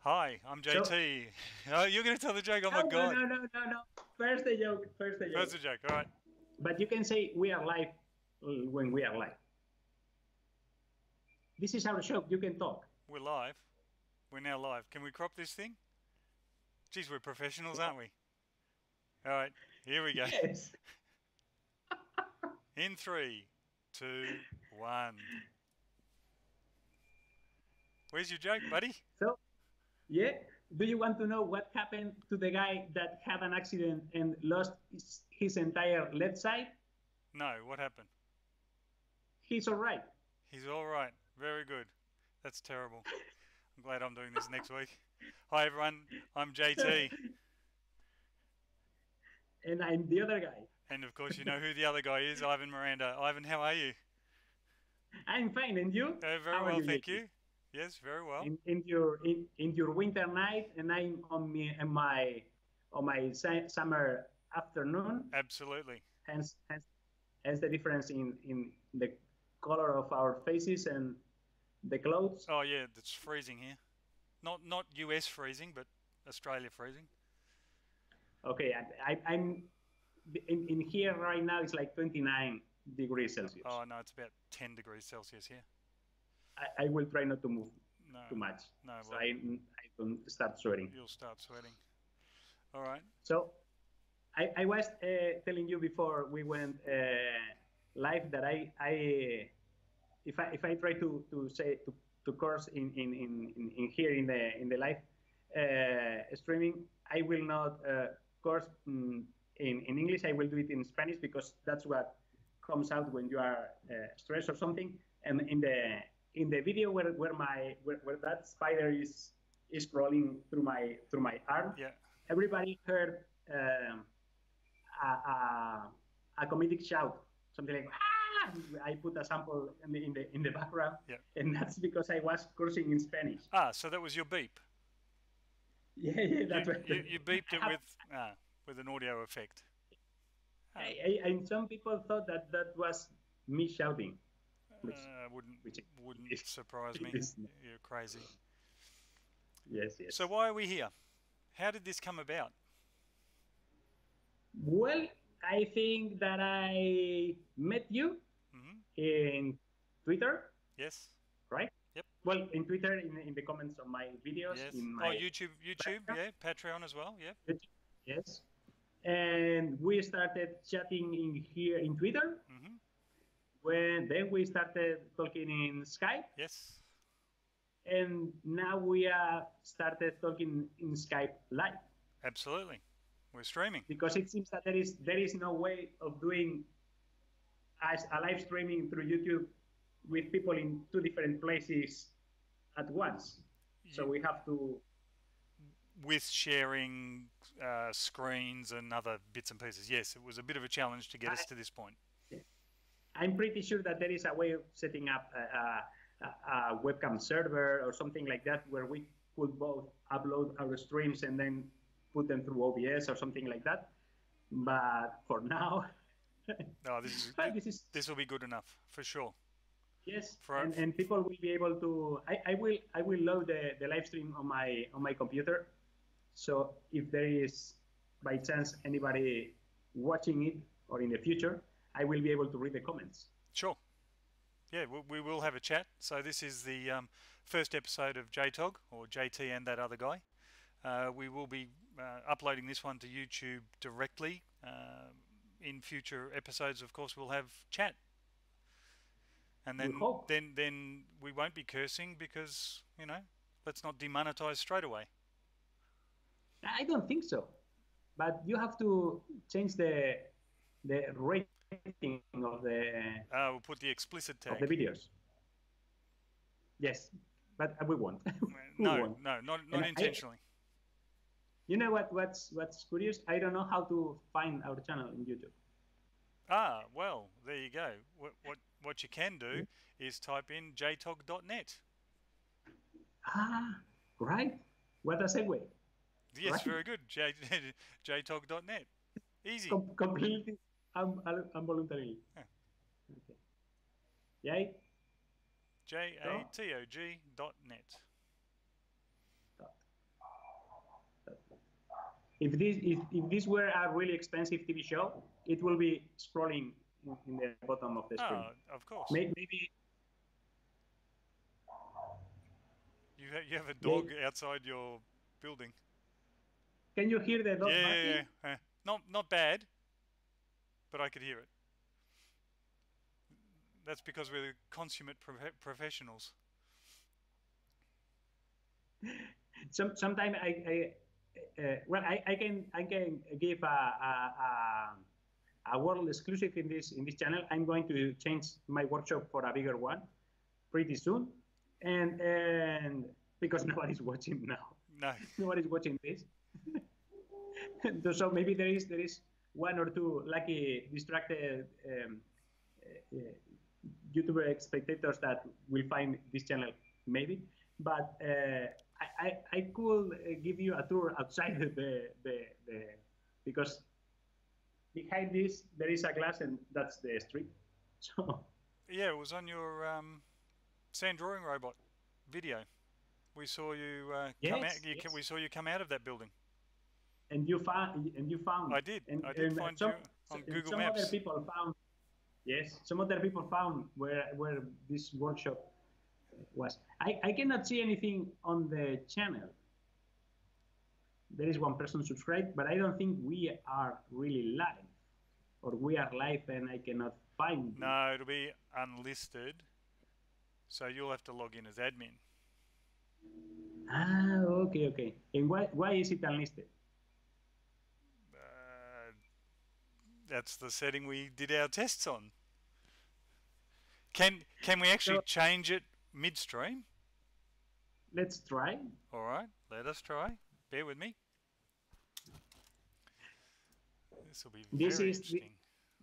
Hi, I'm So, JT. Oh, you're going to tell the joke? Oh my no, no, God. no, no, no, no. First the joke. First the First the joke. joke. All right. But you can say we are live when we are live. This is our show. You can talk. We're live. We're now live. Can we crop this thing? Geez, we're professionals, aren't we? All right. Here we go. Yes. In three, two, one. Where's your joke, buddy? So, yeah. Do you want to know what happened to the guy that had an accident and lost his entire left side? No, what happened? He's all right. He's all right. Very good. That's terrible. I'm glad I'm doing this next week. Hi, everyone. I'm JT. And I'm the other guy. And of course, you know who the other guy is, Ivan Miranda. Ivan, how are you? I'm fine. And you? Very How are well, you, thank JT? you. Yes, very well. In your winter night, and I'm on my summer afternoon. Absolutely. Hence the difference in the color of our faces and the clothes. Oh yeah, it's freezing here. Not US freezing, but Australia freezing. Okay, I'm in here right now. It's like 29 degrees Celsius. Oh no, it's about 10 degrees Celsius here. I will try not to move No, too much, no, so well, I don't start sweating. you'll start sweating. All right. So I was telling you before we went live that if I try to say to course in here in the live streaming, I will not course in English. I will do it in Spanish because that's what comes out when you are stressed or something. And in the video where that spider is crawling through my arm, Yeah. everybody heard a comedic shout, something like ah! I put a sample in the background, Yeah. and that's because I was cursing in Spanish. Ah, so that was your beep. Yeah, yeah, You that's right. you beeped I it have, with an audio effect. Ah, and some people thought that was me shouting, which wouldn't which wouldn't is, surprise it me. is not. You're crazy. Yes, So yes. why are we here? How did this come about? Well, I think that I met you Hmm. in Twitter, Yes. right? Yep. Well, in Twitter, in the comments on my videos, Yes. in Oh, my YouTube. background, Yeah. Patreon as well. Yep. yes. And we started chatting in here in Twitter. Hmm. When then we started talking in Skype, Yes. and now we are started talking in Skype live Absolutely. We're streaming. because it seems that there is no way of doing as a live streaming through YouTube with people in two different places at once. So You, we have to. with sharing screens and other bits and pieces. Yes, it was a bit of a challenge to get us I, to this point. I'm pretty sure that there is a way of setting up a webcam server or something like that where we could both upload our streams and then put them through OBS or something like that. But for now, No, this is well, this is this will be good enough for sure. yes, For and people will be able to. I will load the live stream on my computer. So if there is by chance anybody watching it or in the future, I will be able to read the comments. sure. Yeah, we will have a chat. So this is the first episode of JATOG, or JT and that other guy. We will be uploading this one to YouTube directly. In future episodes, of course, we'll have chat, and We then hope. then then we won't be cursing because let's not demonetize straight away. I don't think so, but you have to change the rating We'll put the explicit of the tag. videos. Yes, but we won't. We No, won't. no, not And intentionally. you know what's curious? I don't know how to find our channel in YouTube. Ah, well, there you go. What you can do is type in jtog.net. Ah, right. What a segue. Yes, Right. very good. Jtog.net. Easy. Completely involuntarily. Yeah. Okay. Yeah. So, JATOG.net. if this were a really expensive TV show, it will be scrolling in the bottom of the screen. Of course. Maybe you have a dog outside your building. Can you hear the dog barking? Yeah. Not bad, but I could hear it. That's because we're consummate professionals. Sometimes I can give a world exclusive in this channel. I'm going to change my workshop for a bigger one pretty soon, and because nobody's watching now. No, nobody's watching this. So maybe there is one or two lucky distracted YouTuber spectators that will find this channel maybe, but I could give you a tour outside because behind this there is a glass and that's the street. So yeah, it was on your sand drawing robot video. We saw you come out. We saw you come out of that building. And you found. I did. I did find you on Google Maps. Some other people found. Yes, some other people found where this workshop was. I cannot see anything on the channel. There is one person subscribed, but I don't think we are really live, or we are live and I cannot find. No, it'll be unlisted, so you'll have to log in as admin. Ah, okay. And why is it unlisted? That's the setting we did our tests on. Can we actually change it midstream? Let's try. All right, let us try. Bear with me. This will be very interesting.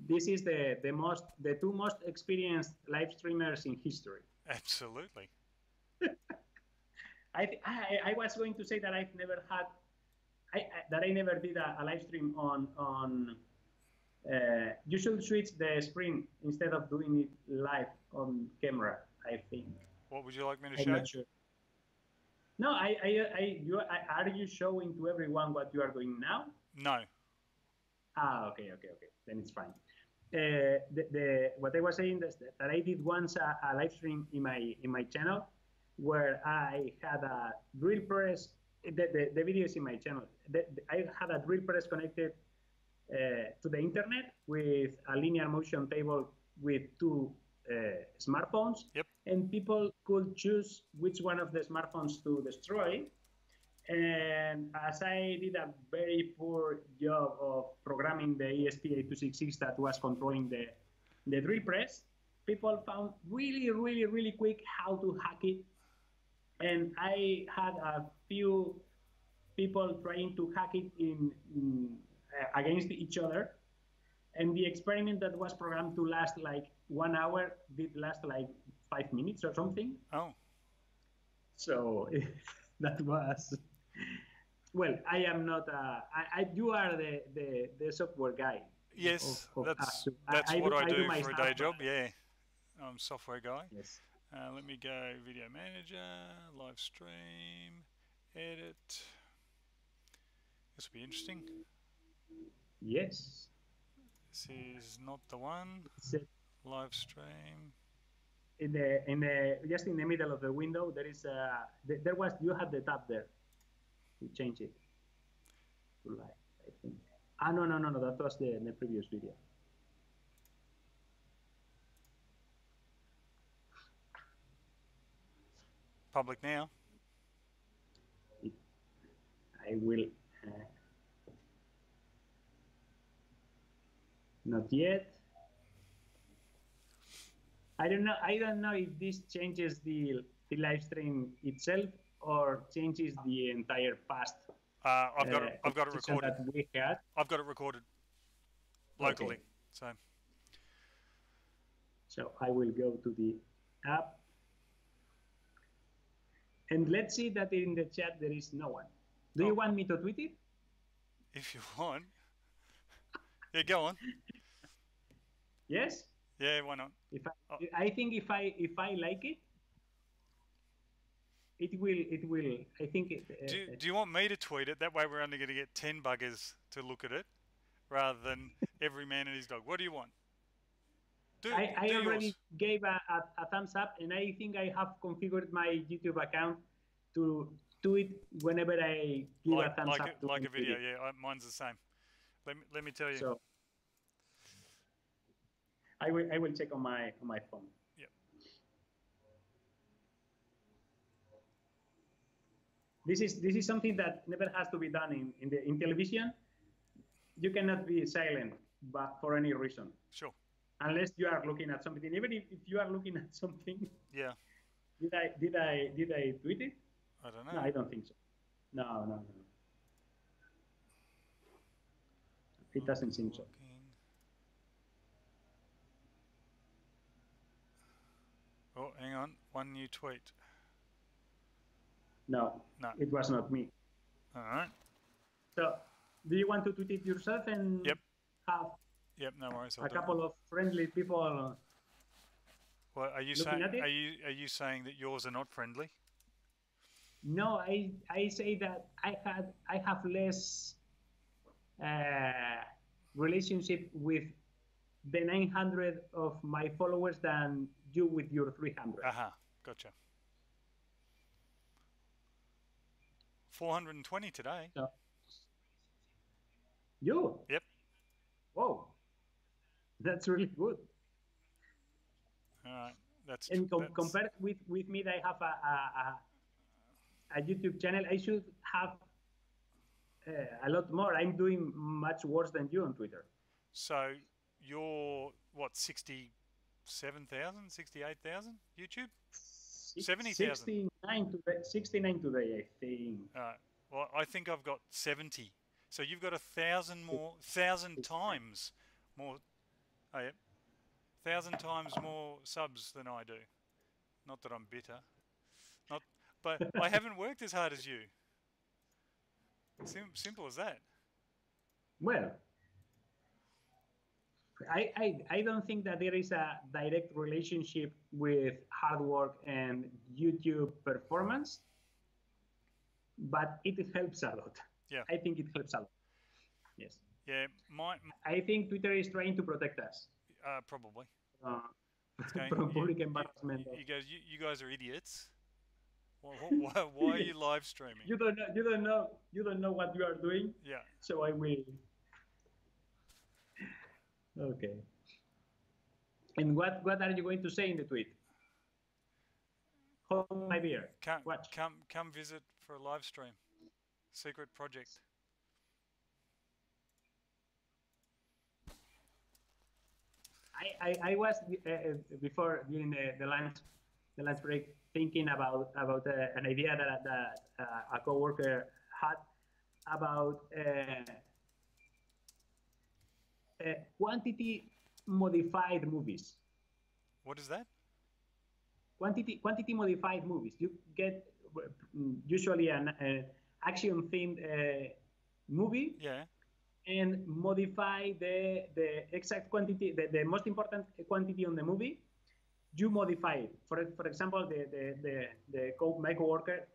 This is the two most experienced live streamers in history. Absolutely. I was going to say that I've never had that I never did a live stream on. You should switch the screen instead of doing it live on camera, I think. What would you like me to show? I'm not sure. No, are you showing to everyone what you are doing now? No. Ah, okay. Then it's fine. What I was saying is that I did once a live stream in my channel where I had a drill press. The video is in my channel. I had a drill press connected to the internet with a linear motion table with two smartphones. Yep. And people could choose which one of the smartphones to destroy. And as I did a very poor job of programming the ESP8266 that was controlling the drill press, people found really quick how to hack it. And I had a few people trying to hack it against each other. And the experiment that was programmed to last like 1 hour did last like 5 minutes or something. Oh. So that was, well, I am not, you are the software guy. Yes, that's what I do for a day job, yeah. I'm a software guy. Yes. Let me go video manager, live stream, edit. This will be interesting. Yes. This is not the one. Live stream. Just in the middle of the window, there is you have the tab there. You change it to live, I think. Ah, no, that was the previous video. Public now. I will. Not yet. I don't know if this changes the live stream itself or changes the entire past. I've got it recorded. That we had. I've got it recorded locally. Okay. So I will go to the app. And let's see that in the chat there is no one. Do you want me to tweet it? If you want. Yeah, go on. Yes? Yeah, why not? I think if I like it. it will. I think Do you want me to tweet it? That way we're only going to get 10 buggers to look at it rather than every man and his dog. What do you want? I Do already yours. gave a thumbs up, and I think I have configured my YouTube account to tweet whenever I give a thumbs up to Like a any video, video. yeah. Mine's the same. Let me tell you. So I will check on my phone. Yep. This is something that never has to be done in television. You cannot be silent, but for any reason. Sure. Unless you are looking at something. Even if you are looking at something. Yeah. Did I tweet it? I don't know. No, I don't think so. No. It doesn't seem so. Oh, hang on. One new tweet. No, it was not me. All right. So, do you want to tweet it yourself and have no worries. a couple of friendly people? Well, are you saying that yours are not friendly? No, I say that I have less relationship with the 900 of my followers than you with your 300. Aha, gotcha. 420 today. So, you? Yep. Whoa, that's really good. All right, that's. And compared with me, I have a YouTube channel. I should have a lot more. I'm doing much worse than you on Twitter. So you're what, 67,000, 68,000 YouTube? 70,000. 69 today, I think. Well, I think I've got 70. So you've got 1,000 more, 1,000 times more. Oh, yep. 1,000 times more subs than I do. Not that I'm bitter. But I haven't worked as hard as you. Simple as that. Well, I don't think that there is a direct relationship with hard work and YouTube performance, but it helps a lot. Yeah. I think it helps a lot. Yes. Yeah, I think Twitter is trying to protect us. Probably. From public embarrassment. You guys are idiots. Why are you live streaming? You don't know what you are doing. Yeah. So I will. Okay. And what are you going to say in the tweet? Hold my beer. Watch. Come visit for a live stream. Secret project. I was before during the lunch break thinking about an idea that a coworker had about quantity modified movies. What is that? Quantity modified movies. You get usually an action themed movie. Yeah. And modify the exact quantity, the most important quantity on the movie. You modify it. For example, my coworker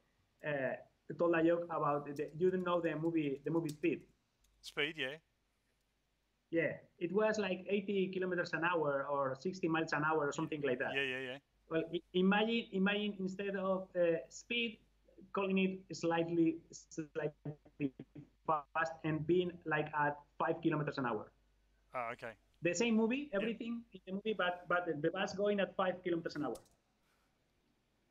told a joke about you don't know the movie Speed. Speed, yeah. Yeah, it was like 80 kilometers an hour or 60 miles an hour or something like that. Yeah. Well, imagine instead of speed, calling it slightly fast and being like at 5 kilometers an hour. Oh, okay. The same movie, everything in the movie, but the bus going at 5 kilometers an hour.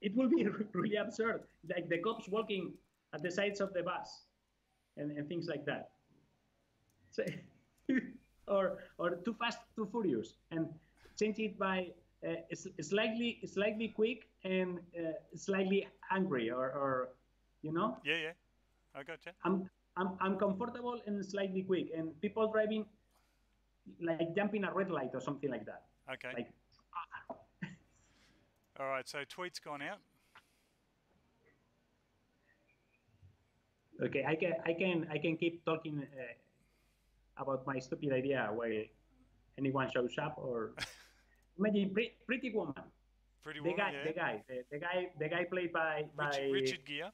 It will be really absurd, like the cops walking at the sides of the bus, and things like that. So, or too fast, too furious, and change it by slightly quick and slightly angry, or you know. Yeah. I gotcha. I'm comfortable and slightly quick, and people driving like jumping a red light or something like that. Okay. Like, all right. So tweet's gone out. Okay, I can keep talking about my stupid idea while anyone shows up. Or imagine Pretty Woman. Pretty The Woman, guy, yeah. the guy played by Richard Gere.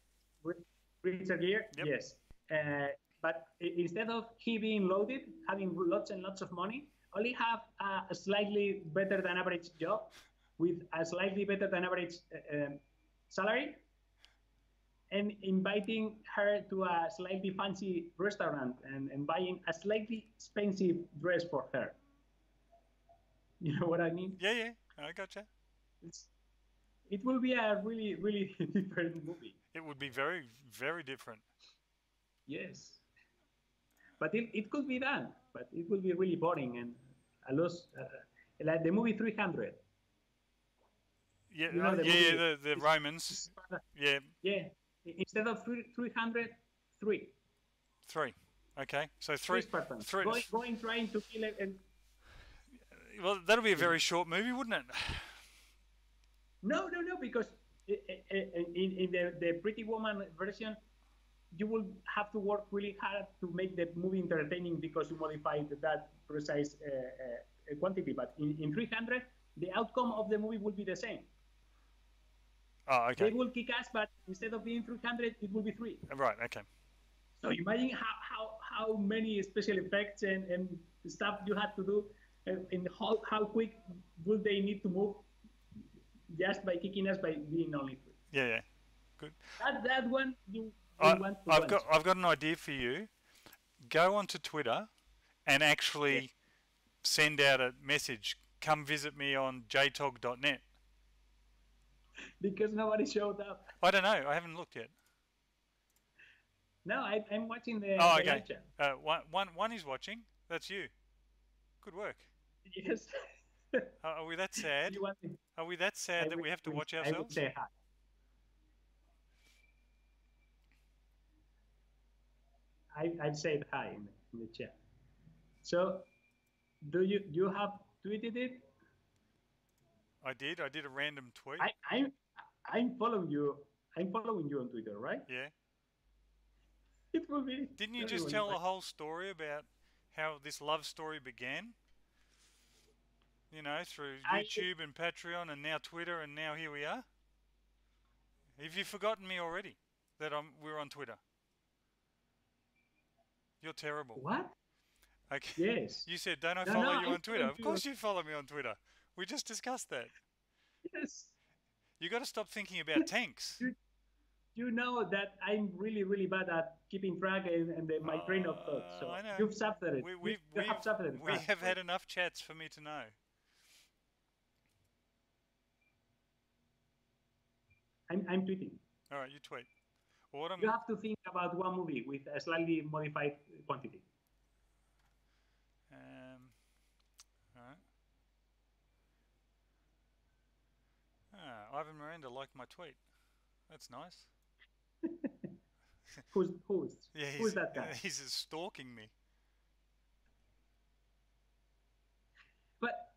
Richard Gere, Yep. yes. But instead of he being loaded, having lots and lots of money, only have a slightly better than average job with a slightly better than average salary, and inviting her to a slightly fancy restaurant and buying a slightly expensive dress for her. You know what I mean? Yeah, yeah. I gotcha. It's, it will be a really, really different movie. It would be very, very different. Yes. But it could be done, but it will be really boring and a loss. Like the movie 300. Yeah, You know the yeah, movie. the Romans. Yeah, Yeah. Instead of 300, three. 3. Okay, so Three 3, Spartans 3. going trying to kill it. And Well, that'll be a very short movie, wouldn't it? no, because in the Pretty Woman version, you will have to work really hard to make the movie entertaining because you modified that precise quantity. But in 300, the outcome of the movie will be the same. Oh, okay. They will kick ass, but instead of being 300, it will be 3. Right, okay. So imagine how many special effects and stuff you had to do, and how quick would they need to move just by kicking us by being only 3. Yeah, yeah. Good. That one you want to I've watch. I've got an idea for you. Go onto Twitter and actually send out a message. Come visit me on JATOG.net. Because nobody showed up. I don't know. I haven't looked yet. No, I'm watching the Oh, the okay. live chat. One is watching. That's you. Good work. Yes. Are we that sad? You want me? Are we that sad that we have to watch I would ourselves? say hi. I've said hi in the chat. So, do you have tweeted it? I did. I did a random tweet. I'm following you. I'm following you on Twitter, right? Yeah. It will be. Didn't you just tell the whole story about how this love story began? You know, through YouTube and Patreon and now Twitter and now here we are? Have you forgotten me already? That we're on Twitter? You're terrible. What? Okay. Yes. You said, don't I follow you on Twitter? Of course you follow me on Twitter. We just discussed that. Yes. You got to stop thinking about tanks. You know that I'm really, really bad at keeping track and my train of thought. So I know. you've suffered it. We have had enough chats for me to know. I'm tweeting. All right, you tweet. Well, you have to think about one movie with a slightly modified quantity. All right. Ivan Miranda liked my tweet. That's nice. Who's yeah, who's that guy? He's stalking me. But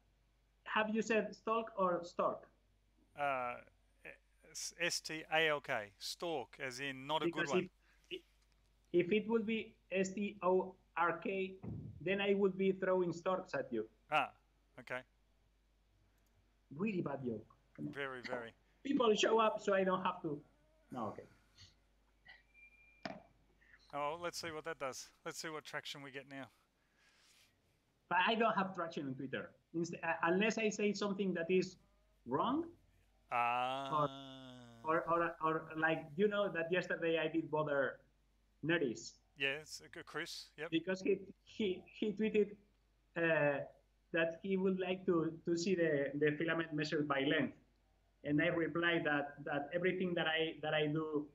have you said stalk or stork? STALK, stalk, as in not Because a good one. If it would be STORK, then I would be throwing storks at you. Ah, okay. Really bad joke. Very, very. People show up, so I don't have to. No, okay. Oh, let's see what that does. Let's see what traction we get now. But I don't have traction on Twitter. Unless I say something that is wrong. Or like, you know, that yesterday I did bother Nerdis. Yes, Chris, yep. Because he tweeted that he would like to see the filament measured by length. And I replied that everything that I do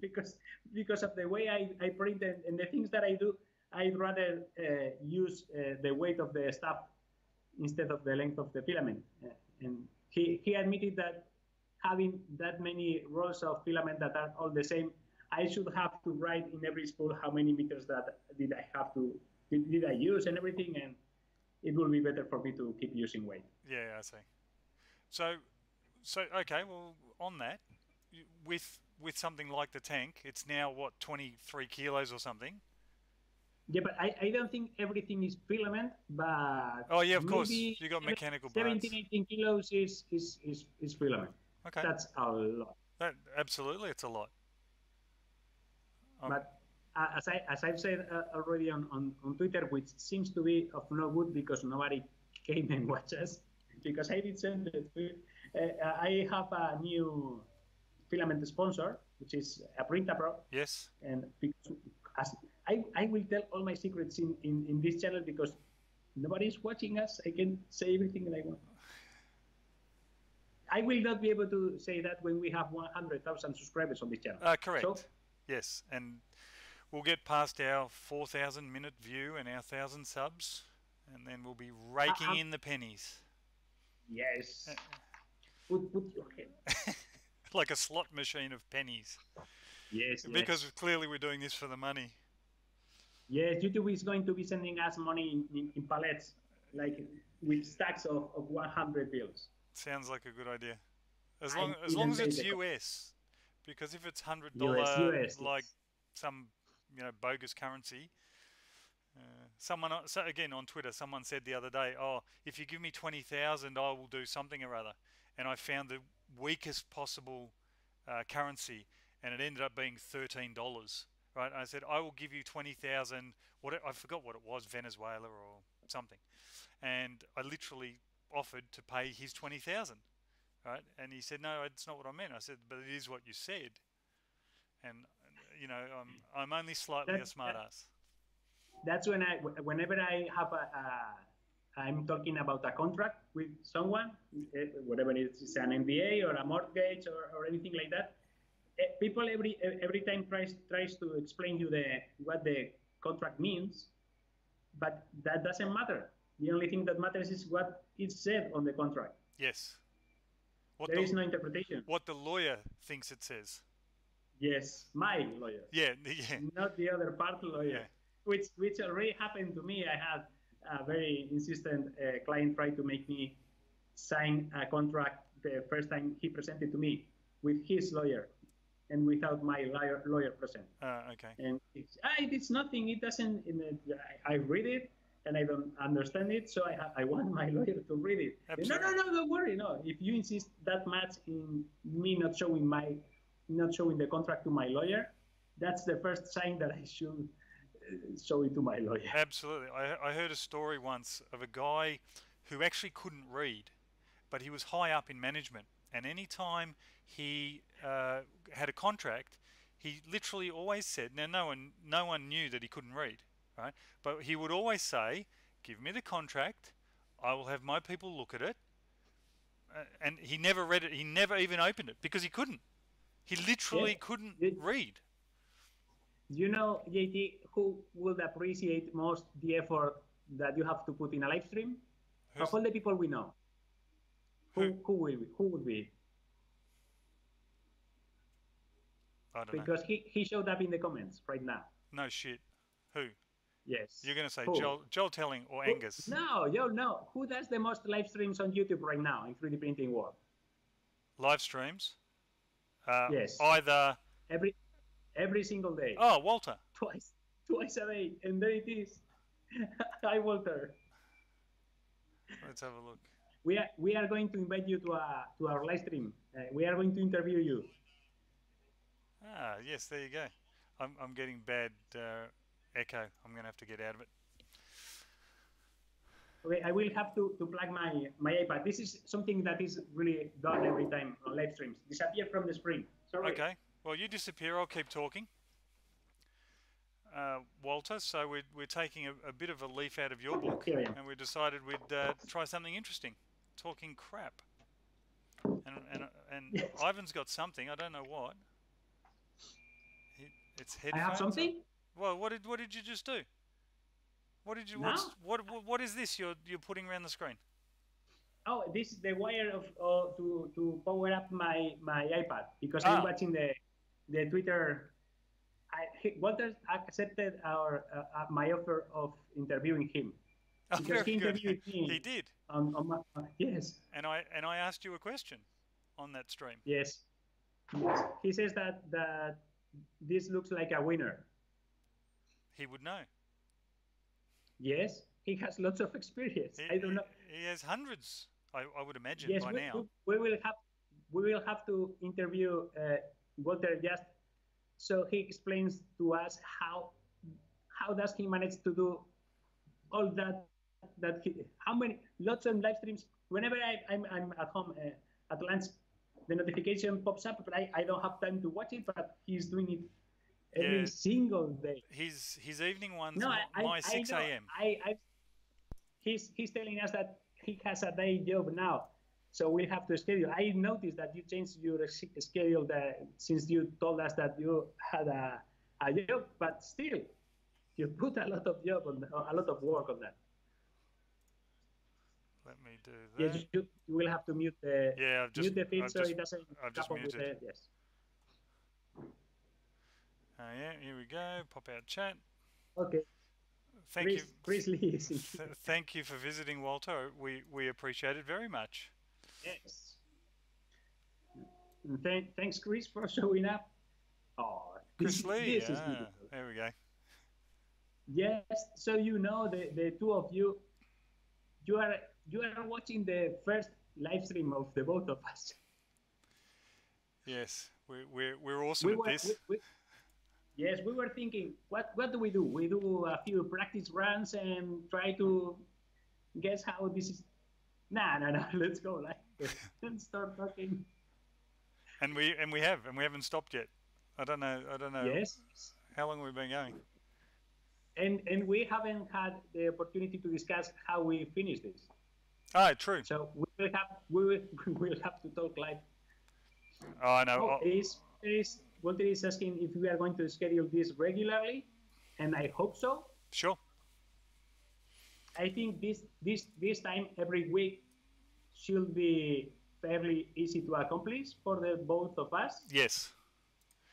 because of the way I print and the things that I do, I'd rather use the weight of the stuff instead of the length of the filament. And he admitted that having that many rolls of filament that are all the same, I should have to write in every spool how many meters that did I use and everything, and it will be better for me to keep using weight. Yeah, I see. So okay, well, on that, with something like the tank, it's now what, 23 kilos or something. Yeah, but I don't think everything is filament, but Oh yeah, of course. maybe You got mechanical 17, parts. 18 kilos is filament. Okay. That's a lot. That absolutely, it's a lot. Um, But as I've said already on Twitter, which seems to be of no good because nobody came and watched us, because I did send the tweet. I have a new filament sponsor, which is a Printapro, yes. and because as I will tell all my secrets in this channel because nobody is watching us, I can say everything that I want. I will not be able to say that when we have 100,000 subscribers on this channel. Correct. So, yes, and we'll get past our 4,000 minute view and our 1,000 subs, and then we'll be raking in the pennies. Yes. Put your head. Like a slot machine of pennies. Yes. Because clearly we're doing this for the money. Yes, YouTube is going to be sending us money in pallets, like with stacks of 100 bills. Sounds like a good idea. As long as it's US, because if it's $100 US, like yes. some bogus currency. So again on Twitter, someone said the other day, "Oh, if you give me 20,000, I will do something or other." And I found the weakest possible currency, and it ended up being $13. Right? And I said, "I will give you 20,000." I forgot what it was, Venezuela or something, and I literally offered to pay his 20,000. Right? And he said, "No, it's not what I meant." I said, "But it is what you said." And I'm only slightly a smartass. That's whenever I have I'm talking about a contract with someone, whatever it is, an MBA or a mortgage or anything like that. People every time tries to explain you what the contract means, but that doesn't matter. The only thing that matters is what is said on the contract. Yes. There is no interpretation. What the lawyer thinks it says. Yes, my lawyer. Yeah. Not the other part lawyer. Yeah. Which already happened to me. I had a very insistent client try to make me sign a contract the first time he presented to me with his lawyer and without my lawyer present. Okay. And it's nothing. It doesn't. I read it and I don't understand it, so I want my lawyer to read it. Absolutely. No, don't worry. No, if you insist that much in me not showing the contract to my lawyer, that's the first sign that I should show it to my lawyer. Absolutely. I heard a story once of a guy who actually couldn't read, but he was high up in management, and any time he had a contract, he literally always said, now no one knew that he couldn't read, right? But he would always say, "Give me the contract, I will have my people look at it," and he never read it. He never even opened it because he couldn't. He literally couldn't read. You know, JT, who would appreciate most the effort that you have to put in a live stream? Of all the people we know, who would be? I don't know. Because he showed up in the comments right now. No shit. Who? Yes. You're going to say Joel Telling or Angus? No. Who does the most live streams on YouTube right now in 3D printing world? Live streams? Yes. Either... Every single day. Oh, Walter. Twice a day, and there it is. Hi, Walter. Let's have a look. We are going to invite you to our live stream. We are going to interview you. Yes, there you go. I'm getting bad echo. I'm going to have to get out of it. Okay, I will have to plug my iPad. This is something that is really done every time on live streams. Disappear from the screen. Sorry. Okay. Well, you disappear. I'll keep talking. Walter, so we're taking a bit of a leaf out of your book, and we decided we'd try something interesting, talking crap. And yes. Ivan's got something. I don't know what. It's headphones. I have something. Well, what did you just do? What did you? No. What is this you're putting around the screen? Oh, this is the wire to power up my iPad because I'm watching the Twitter. Walter accepted my offer of interviewing him because he interviewed me. He did. Yes. And I asked you a question on that stream. Yes. He says that this looks like a winner. He would know. Yes, he has lots of experience. He, I don't know. he has hundreds, I would imagine, Yes, by now. we will have to interview Walter just so he explains to us how does he manage to do all how many lots of live streams. Whenever I'm at home at lunch, the notification pops up, but I don't have time to watch it. But he's doing it every Yeah, single day. his evening one's No, my I 6 know. a.m. He's telling us that he has a day job now, so we have to schedule. I noticed that you changed your schedule since you told us that you had a job, but still, you put a lot of a lot of work on that. Let me do Yes, that. you will have to mute Yeah, the feed so it doesn't I've come just up with muted. yes. Yeah, here we go. Pop out chat. Okay. Thank you. Chris Lee is in Thank you for visiting, Walter. We appreciate it very much. Yes. Thanks, Chris, for showing up. Oh, Chris Lee. this is beautiful. There we go. Yes, so you know the two of you, you are watching the first live stream of the both of us. Yes, we're awesome at this. Yes, we were thinking, what do? We do a few practice runs and try to guess how this is. No. Let's go live and start talking. And we haven't stopped yet. I don't know. Yes. How long have we been going? And we haven't had the opportunity to discuss how we finish this. Ah, true. So we will have to talk live. Oh, no. Walter is asking if we are going to schedule this regularly, and I hope so. Sure. I think this time every week should be fairly easy to accomplish for the both of us. Yes.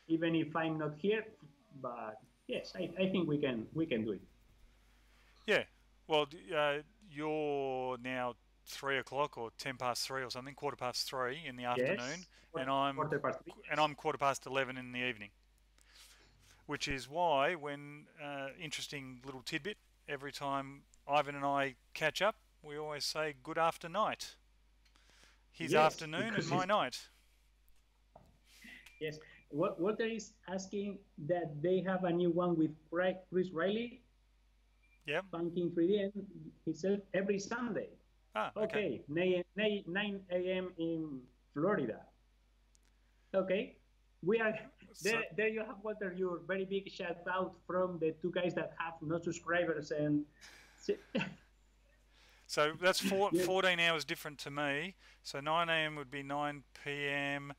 Even if I'm not here, but yes, I think we can do it. Yeah. Well, you're now 3 o'clock or 3 or something, 3 in the afternoon, yes. and I'm 11 in the evening. Which is why, when interesting little tidbit, every time Ivan and I catch up, we always say good after night. His afternoon and my night. Yes. Walter is asking that they have a new one with Chris Riley. Yeah. Banking 3D, and he said every Sunday. Ah, okay. 9 a.m. in Florida. Okay. We are there. You have, Walter, your very big shout out from the two guys that have no subscribers and. So that's 14 hours different to me. So 9 a.m. would be 9 p.m.,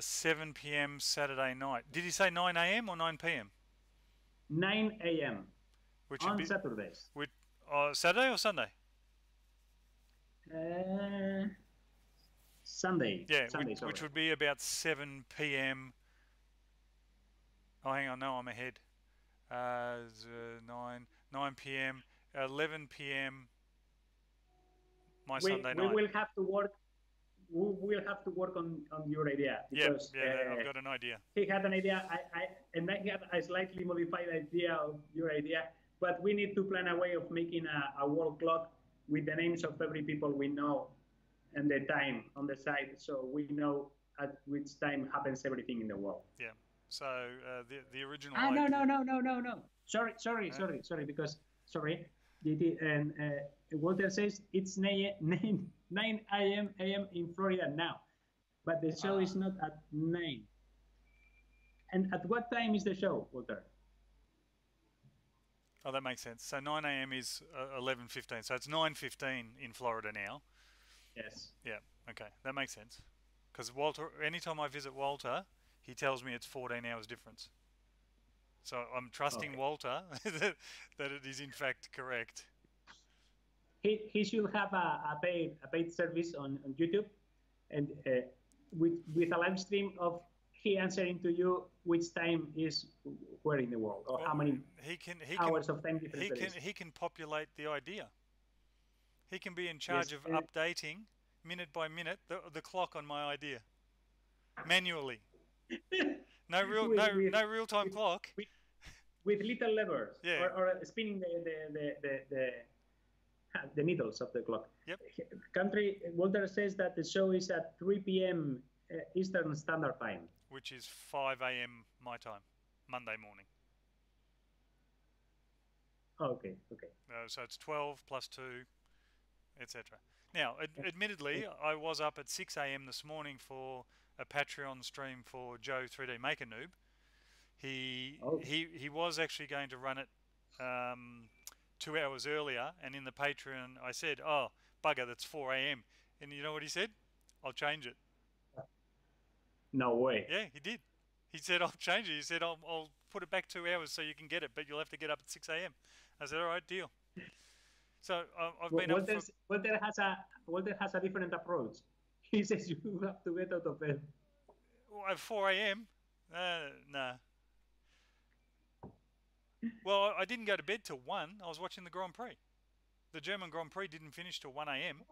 7 p.m. Saturday night. Did he say 9 a.m. or 9 p.m.? 9 a.m. Which on would be, Saturdays. Saturday or Sunday? Sunday. Yeah, Sunday, which would be about 7 p.m. Oh, hang on, no, I'm ahead. 9 p.m., 11 p.m. Sunday night. We will have to work. We will have to work on your idea because I've got an idea. He had an idea, I had a slightly modified idea of your idea, but we need to plan a way of making a world clock with the names of every people we know and the time on the side, so we know at which time happens everything in the world. Yeah. So the original. No. Sorry. Because JT and Walter says it's 9 a.m. in Florida now, but the show is not at 9. And at what time is the show, Walter? Oh, that makes sense. So 9 a.m. is 11:15. So it's 9:15 in Florida now. Yes. Yeah. Okay, that makes sense. Because Walter, anytime I visit Walter, he tells me it's 14 hours difference. So I'm trusting Walter that it is in fact correct. He should have a paid service on YouTube, and with a live stream of he answering to you which time is where in the world, or how many hours of time difference he can populate the idea. He can be in charge of updating minute by minute the clock on my idea manually. No real time clock. with little levers, Yeah. or spinning the needles of the clock. Yep. Country Walter says that the show is at 3 p.m. Eastern Standard Time, which is 5 a.m. my time, Monday morning. Okay. So it's 12 plus 2, etc. Now, admittedly, I was up at 6 a.m. this morning for a Patreon stream for Joe 3D Maker Noob. He was actually going to run it 2 hours earlier, and in the Patreon I said, "Oh, bugger, that's 4 a.m." And you know what he said? "I'll change it." No way. Yeah, he did. He said, "I'll change it." He said, I'll put it back 2 hours so you can get it, but you'll have to get up at 6 a.m. I said, "All right, deal." So I've been up for... Walter has a different approach. He says you have to get out of bed. At 4 a.m.? Nah. Well, I didn't go to bed till 1. I was watching the Grand Prix. The German Grand Prix didn't finish till 1 a.m.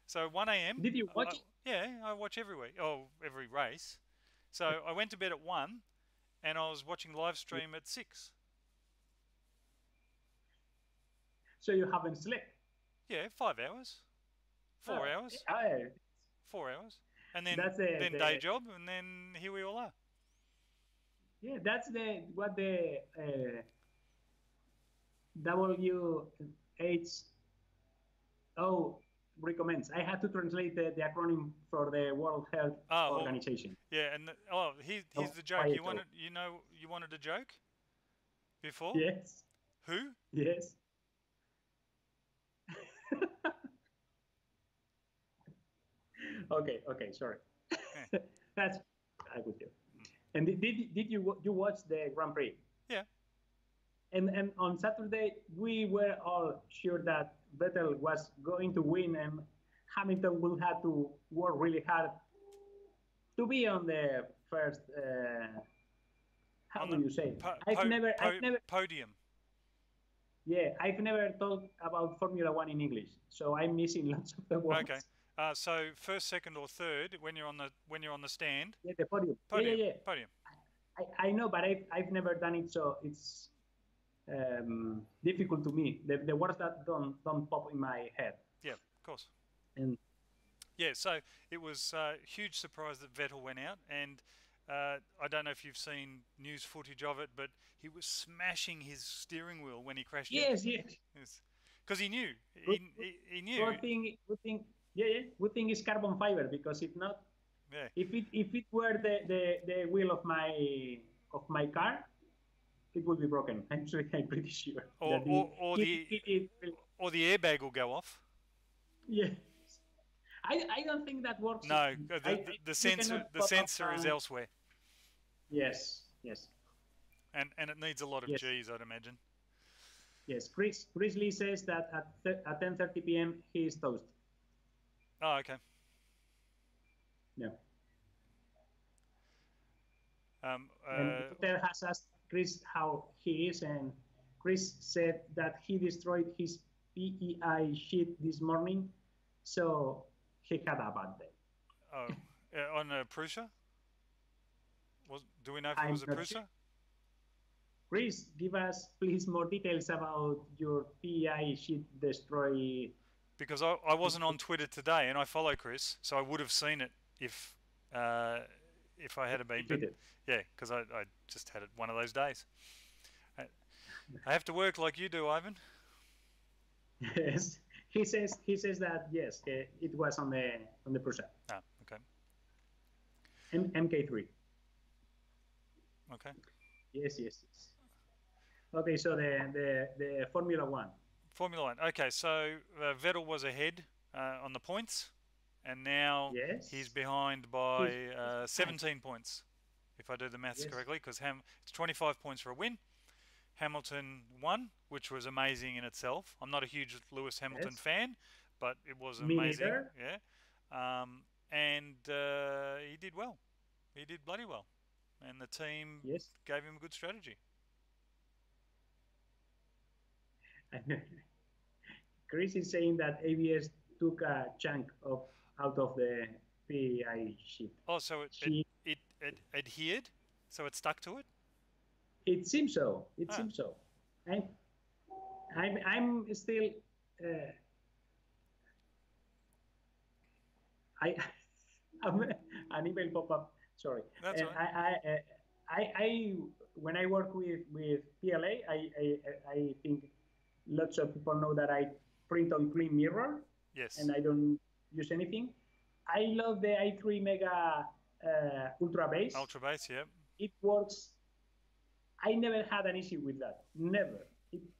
So 1 a.m. Did you watch it? Yeah, I watch every week. Oh, every race. So I went to bed at 1 and I was watching live stream at 6. So you haven't slept? Yeah, 5 hours. 4 hours. 4 hours. And then then day job, and then here we all are. Yeah, that's what the WHO recommends. I had to translate the acronym for the World Health Organization. Well, yeah, and here's the joke. You wanted a joke before? Yes. Who? Yes. Okay, sorry. Yeah. That's I with you. And did you watch the Grand Prix? Yeah. And on Saturday we were all sure that Vettel was going to win, and Hamilton will have to work really hard to be on the first. How do you say? I've never podium. Yeah, I've never talked about Formula One in English, so I'm missing lots of the words. Okay. So first, second, or third when you're on the stand. Yeah, the podium. Yeah. Podium. I know, but I've never done it, so it's difficult to me. The words that don't pop in my head. Yeah, of course. And yeah, so it was a huge surprise that Vettel went out, and I don't know if you've seen news footage of it, but he was smashing his steering wheel when he crashed. Yes. Because he knew. He knew. Good thing. Yeah. Good thing is carbon fiber, because if not, if it were the wheel of my car, it would be broken. I'm pretty sure. Or the airbag will go off. Yeah. I don't think that works. No, the sensor is elsewhere. Yes. And it needs a lot of G's, I'd imagine. Yes, Chris Lee says that at 10:30 p.m. he is toast. Oh, okay. Yeah. Peter has asked Chris how he is, and Chris said that he destroyed his PEI sheet this morning, so he had a bad day. Oh, on a Prusa? Do we know if it was a Prusa? Sure. Chris, give us please more details about your PEI sheet destroy. Because I wasn't on Twitter today, and I follow Chris, so I would have seen it if I had been. But yeah, because I just had one of those days. I have to work like you do, Ivan. Yes, he says that yes, it was on the Prusa. Ah, okay. MK3. Okay. Yes. Okay, so the Formula One. Formula One. Okay, so Vettel was ahead on the points, and now he's behind by 17 points, if I do the maths correctly, because it's 25 points for a win. Hamilton won, which was amazing in itself. I'm not a huge Lewis Hamilton fan, but it was amazing. Yeah. And he did well. He did bloody well. And the team gave him a good strategy. Chris is saying that ABS took a chunk out of the PI sheet. Oh, so it adhered? So it stuck to it? It seems so. It Ah, seems so. I'm, I'm still. Uh, I an email pop up. Sorry, that's and right. I when I work with PLA, I think lots of people know that I print on clean mirror, Yes. and I don't use anything. I love the i3 Mega Ultra Base. Ultra base, yep. It works. I never had an issue with that. Never.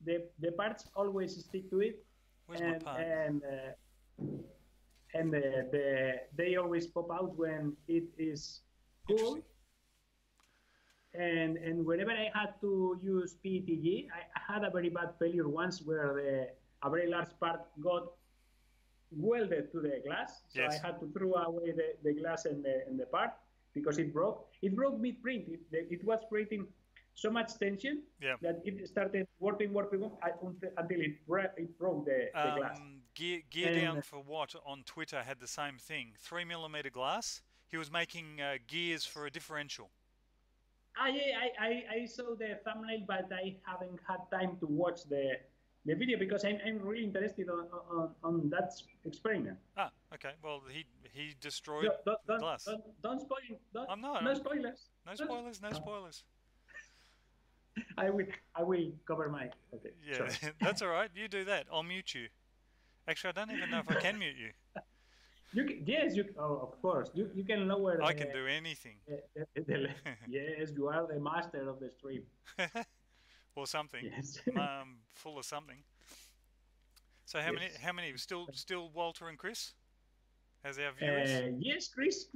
The parts always stick to it, Where's my and part? they always pop out when it is Interesting. cool. And whenever I had to use PETG, I had a very bad failure once where a very large part got welded to the glass. So I Yes. had to throw away the glass and the part because it broke. It broke mid-print. It was creating so much tension Yeah. that it started warping until it broke the glass. Gear And Down for What on Twitter had the same thing. 3mm glass. He was making gears for a differential. yeah, I saw the thumbnail, but I haven't had time to watch the video because I'm really interested on that experiment. Ah, okay. Well, he destroyed Don't don't the don't glass. don't spoil. Don't, I'm not. no spoilers. No Don't, spoilers. No spoilers. I will cover my. Okay, Yeah, sorry. that's all right. You do that. I'll mute you. Actually, I don't even know if I can mute you. You can, yes, you. Oh, of course. You can lower I can do anything. yes, you are the master of the stream. Or something. Yes. Full of something. So how many? Yes. How many? Still Walter and Chris as our viewers. Yes, Chris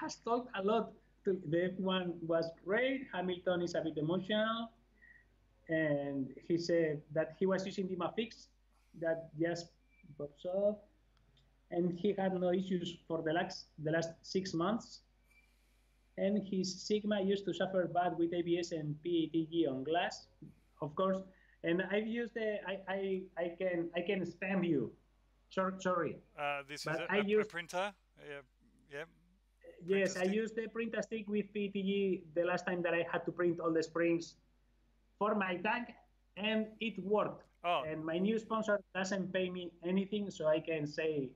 has talked a lot. The F1 was great. Hamilton is a bit emotional, and he said that he was using the Mafix that just pops off, and he had no issues for the last 6 months. And his Sigma used to suffer bad with ABS and PETG on glass, of course. And I've used the I can spam you. Sorry, This is but I a used printer. Yeah, yeah. Printer yes, I stick. used the printer stick with PETG the last time that I had to print all the springs for my tank, and it worked. Oh, And my new sponsor doesn't pay me anything, so I can say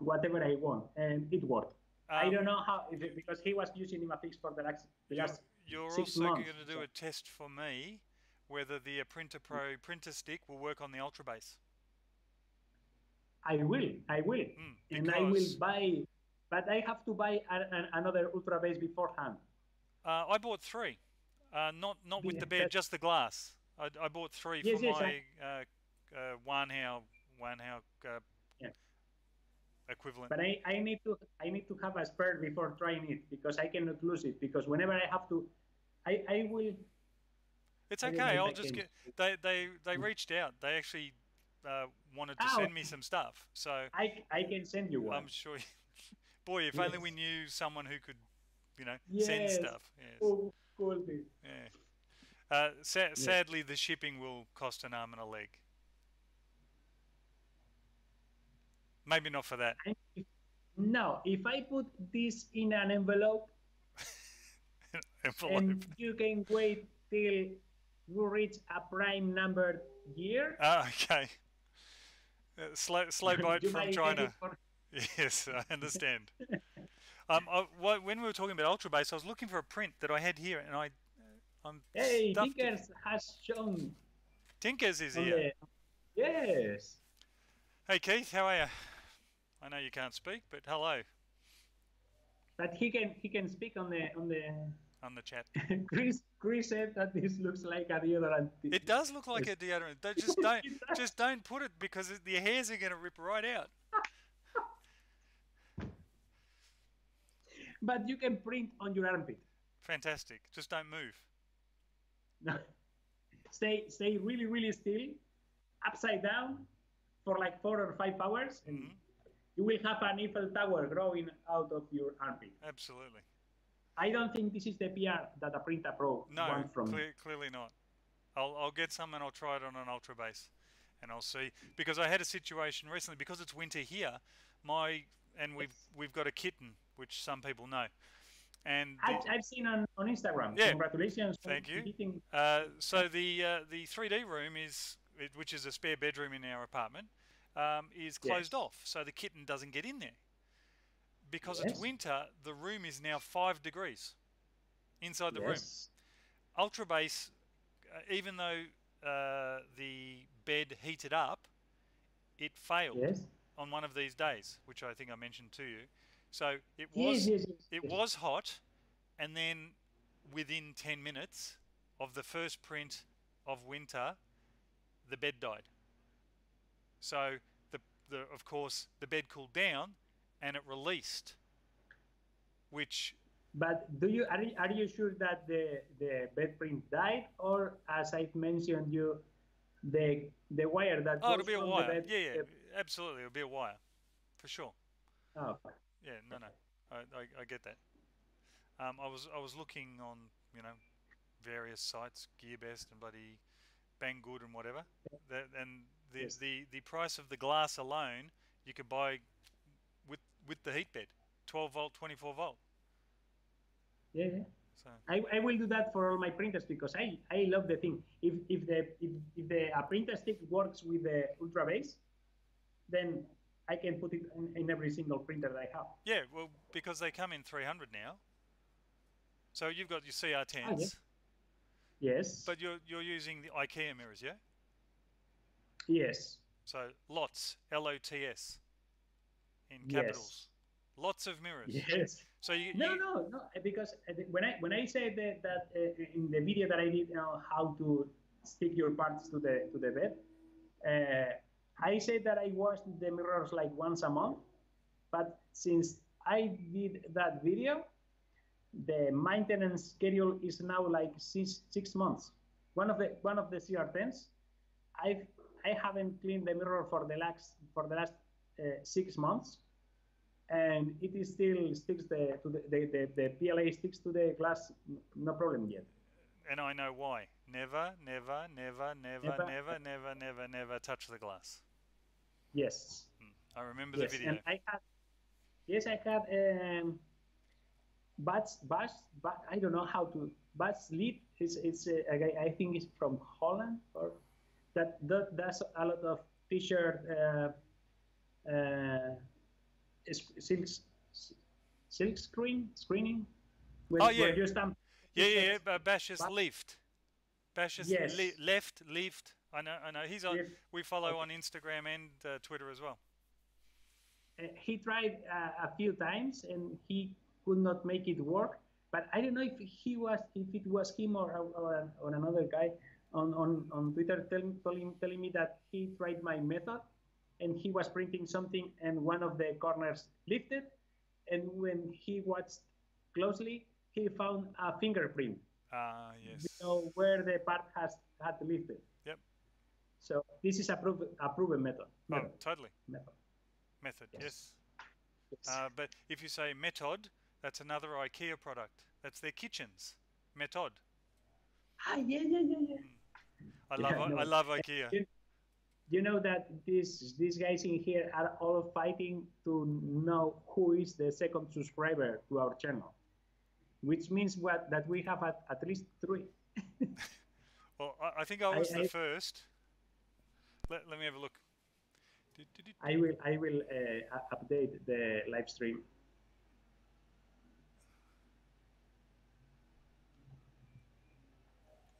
whatever I want, and it worked. I don't know how, you, because he was using Imafix for the you're last you're six also going months. to do So a test for me whether the Printer Pro printer stick will work on the Ultra Base. I will, and I will Because buy, but I have to buy another Ultra Base beforehand. I bought three, not with the bed, That, just the glass. I bought three for yes, yes, my Wanhao yeah. equivalent. But I need to have a spare before trying it because I cannot lose it because whenever I have to, I will. It's I don't know okay. if I'll I just can. get. They reached out. They actually wanted to Oh, send me some stuff. So I can send you one. I'm sure. Boy, if only we Yes. knew someone who could, send Yes. stuff. Yes. Cool. Yeah. Yes. Sadly, the shipping will cost an arm and a leg. Maybe not for that. Now, if I put this in an envelope Envelope. and you can wait till you reach a prime number year, Ah, okay. Slow boat you from might get it China. for. Yes, I understand. When we were talking about Ultra Base, I was looking for a print that I had here, and I'm Hey, stuffed it. Tinkers has shown Tinkers is on here. the. Yes. Hey Keith, how are you? I know you can't speak, but hello But he can speak on on the chat. Chris said that this looks like a deodorant. It does look like a deodorant. Just don't put it because the hairs are going to rip right out. But you can print on your armpit. Fantastic. Just don't move. No. Stay really really still, upside down, for like 4 or 5 hours, and Hmm. you will have an Eiffel Tower growing out of your armpit. Absolutely. I don't think this is the PR that a Printer Pro No, wants from me. clearly not. I'll get some and I'll try it on an Ultra Base, and I'll see, because I had a situation recently because it's winter here. My and Yes. we've got a kitten, which some people know. And I've seen on Instagram. yeah, Congratulations on thank you. hitting. So the 3D room which is a spare bedroom in our apartment, is closed Yes. off, so the kitten doesn't get in there. Because it's Yes. winter, the room is now 5 degrees inside the room. Yes. Ultra Base, even though the bed heated up, it failed Yes. on one of these days, which I think I mentioned to you. So Yes. Yes. Yes. it Yes. was hot, and then within 10 minutes of the first print of winter, the bed died. So of course the bed cooled down and it released, which But are you sure that the bed print died, or as I mentioned you, the wire that oh, it'll goes be a from the wire. bed? Yeah, yeah, absolutely, it'll be a wire for sure. Oh, Yeah, no, no, okay. I get that. I was looking on, you know, various sites, GearBest and bloody Banggood and whatever. And Yes. the price of the glass alone you could buy with the heat bed, 12 volt, 24 volt. Yeah, yeah. So I will do that for all my printers because I love the thing. If the a printer stick works with the ultra base, then I can put it in every single printer that I have. yeah, well, because they come in 300 now. So you've got your Ah, yes. CR10s, Yes. but you're using the IKEA mirrors, yeah? Yes. So lots, LOTS in Yes. capitals. Lots of mirrors. Yes. So No, no, no. Because when I said that in the video that I did, how to stick your parts to the bed, I said that I washed the mirrors like once a month. But since I did that video, the maintenance schedule is now like six months. One of the CR10s, I I haven't cleaned the mirror for the last 6 months, and it is still sticks to the PLA sticks to the glass, no problem yet. and I know why. Never, never, never, never, Never, never, never, never, never touch the glass. yes, I remember the yes, video. and I had but I don't know how to Bats lead. It's a guy, I think it's from Holland, or that does a lot of t-shirt uh, silk screening Oh where yeah, you stamp yeah, yeah, t-shirts. yeah. Bash's But left, Bash's yes, left. I know. He's on. if, We follow okay. on Instagram and Twitter as well. He tried a few times and he could not make it work. But I don't know if it was him or another guy on Twitter telling me that he tried my method and he was printing something and one of the corners lifted, and when he watched closely, he found a fingerprint, Ah, yes. where the part had lifted. Yep. So this is a proven method. Oh, Method. totally. Method. Method. Yes. Yes. Yes. But if you say Metod, that's another IKEA product. That's their kitchens. Metod. Ah, yeah, yeah, yeah, yeah. Yeah, I no. love IKEA. You know that these guys in here are all fighting to know who is the second subscriber to our channel, which means that we have at least 3. Well, I think I was the I first. Let me have a look. I will update the live stream.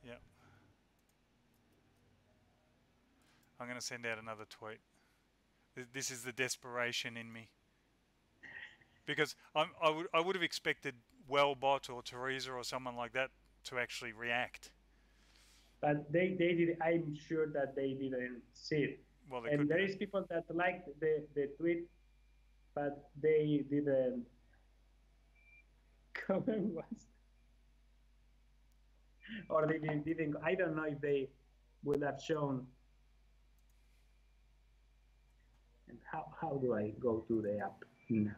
Yeah. I'm going to send out another tweet. This is the desperation in me. Because I would have expected Wellbot or Teresa or someone like that to actually react. But they did. I'm sure that they didn't see it. Well, they And could there be. is people that liked the tweet, but they didn't comment once, or they didn't. I don't know if they would have shown. And how do I go to the app now?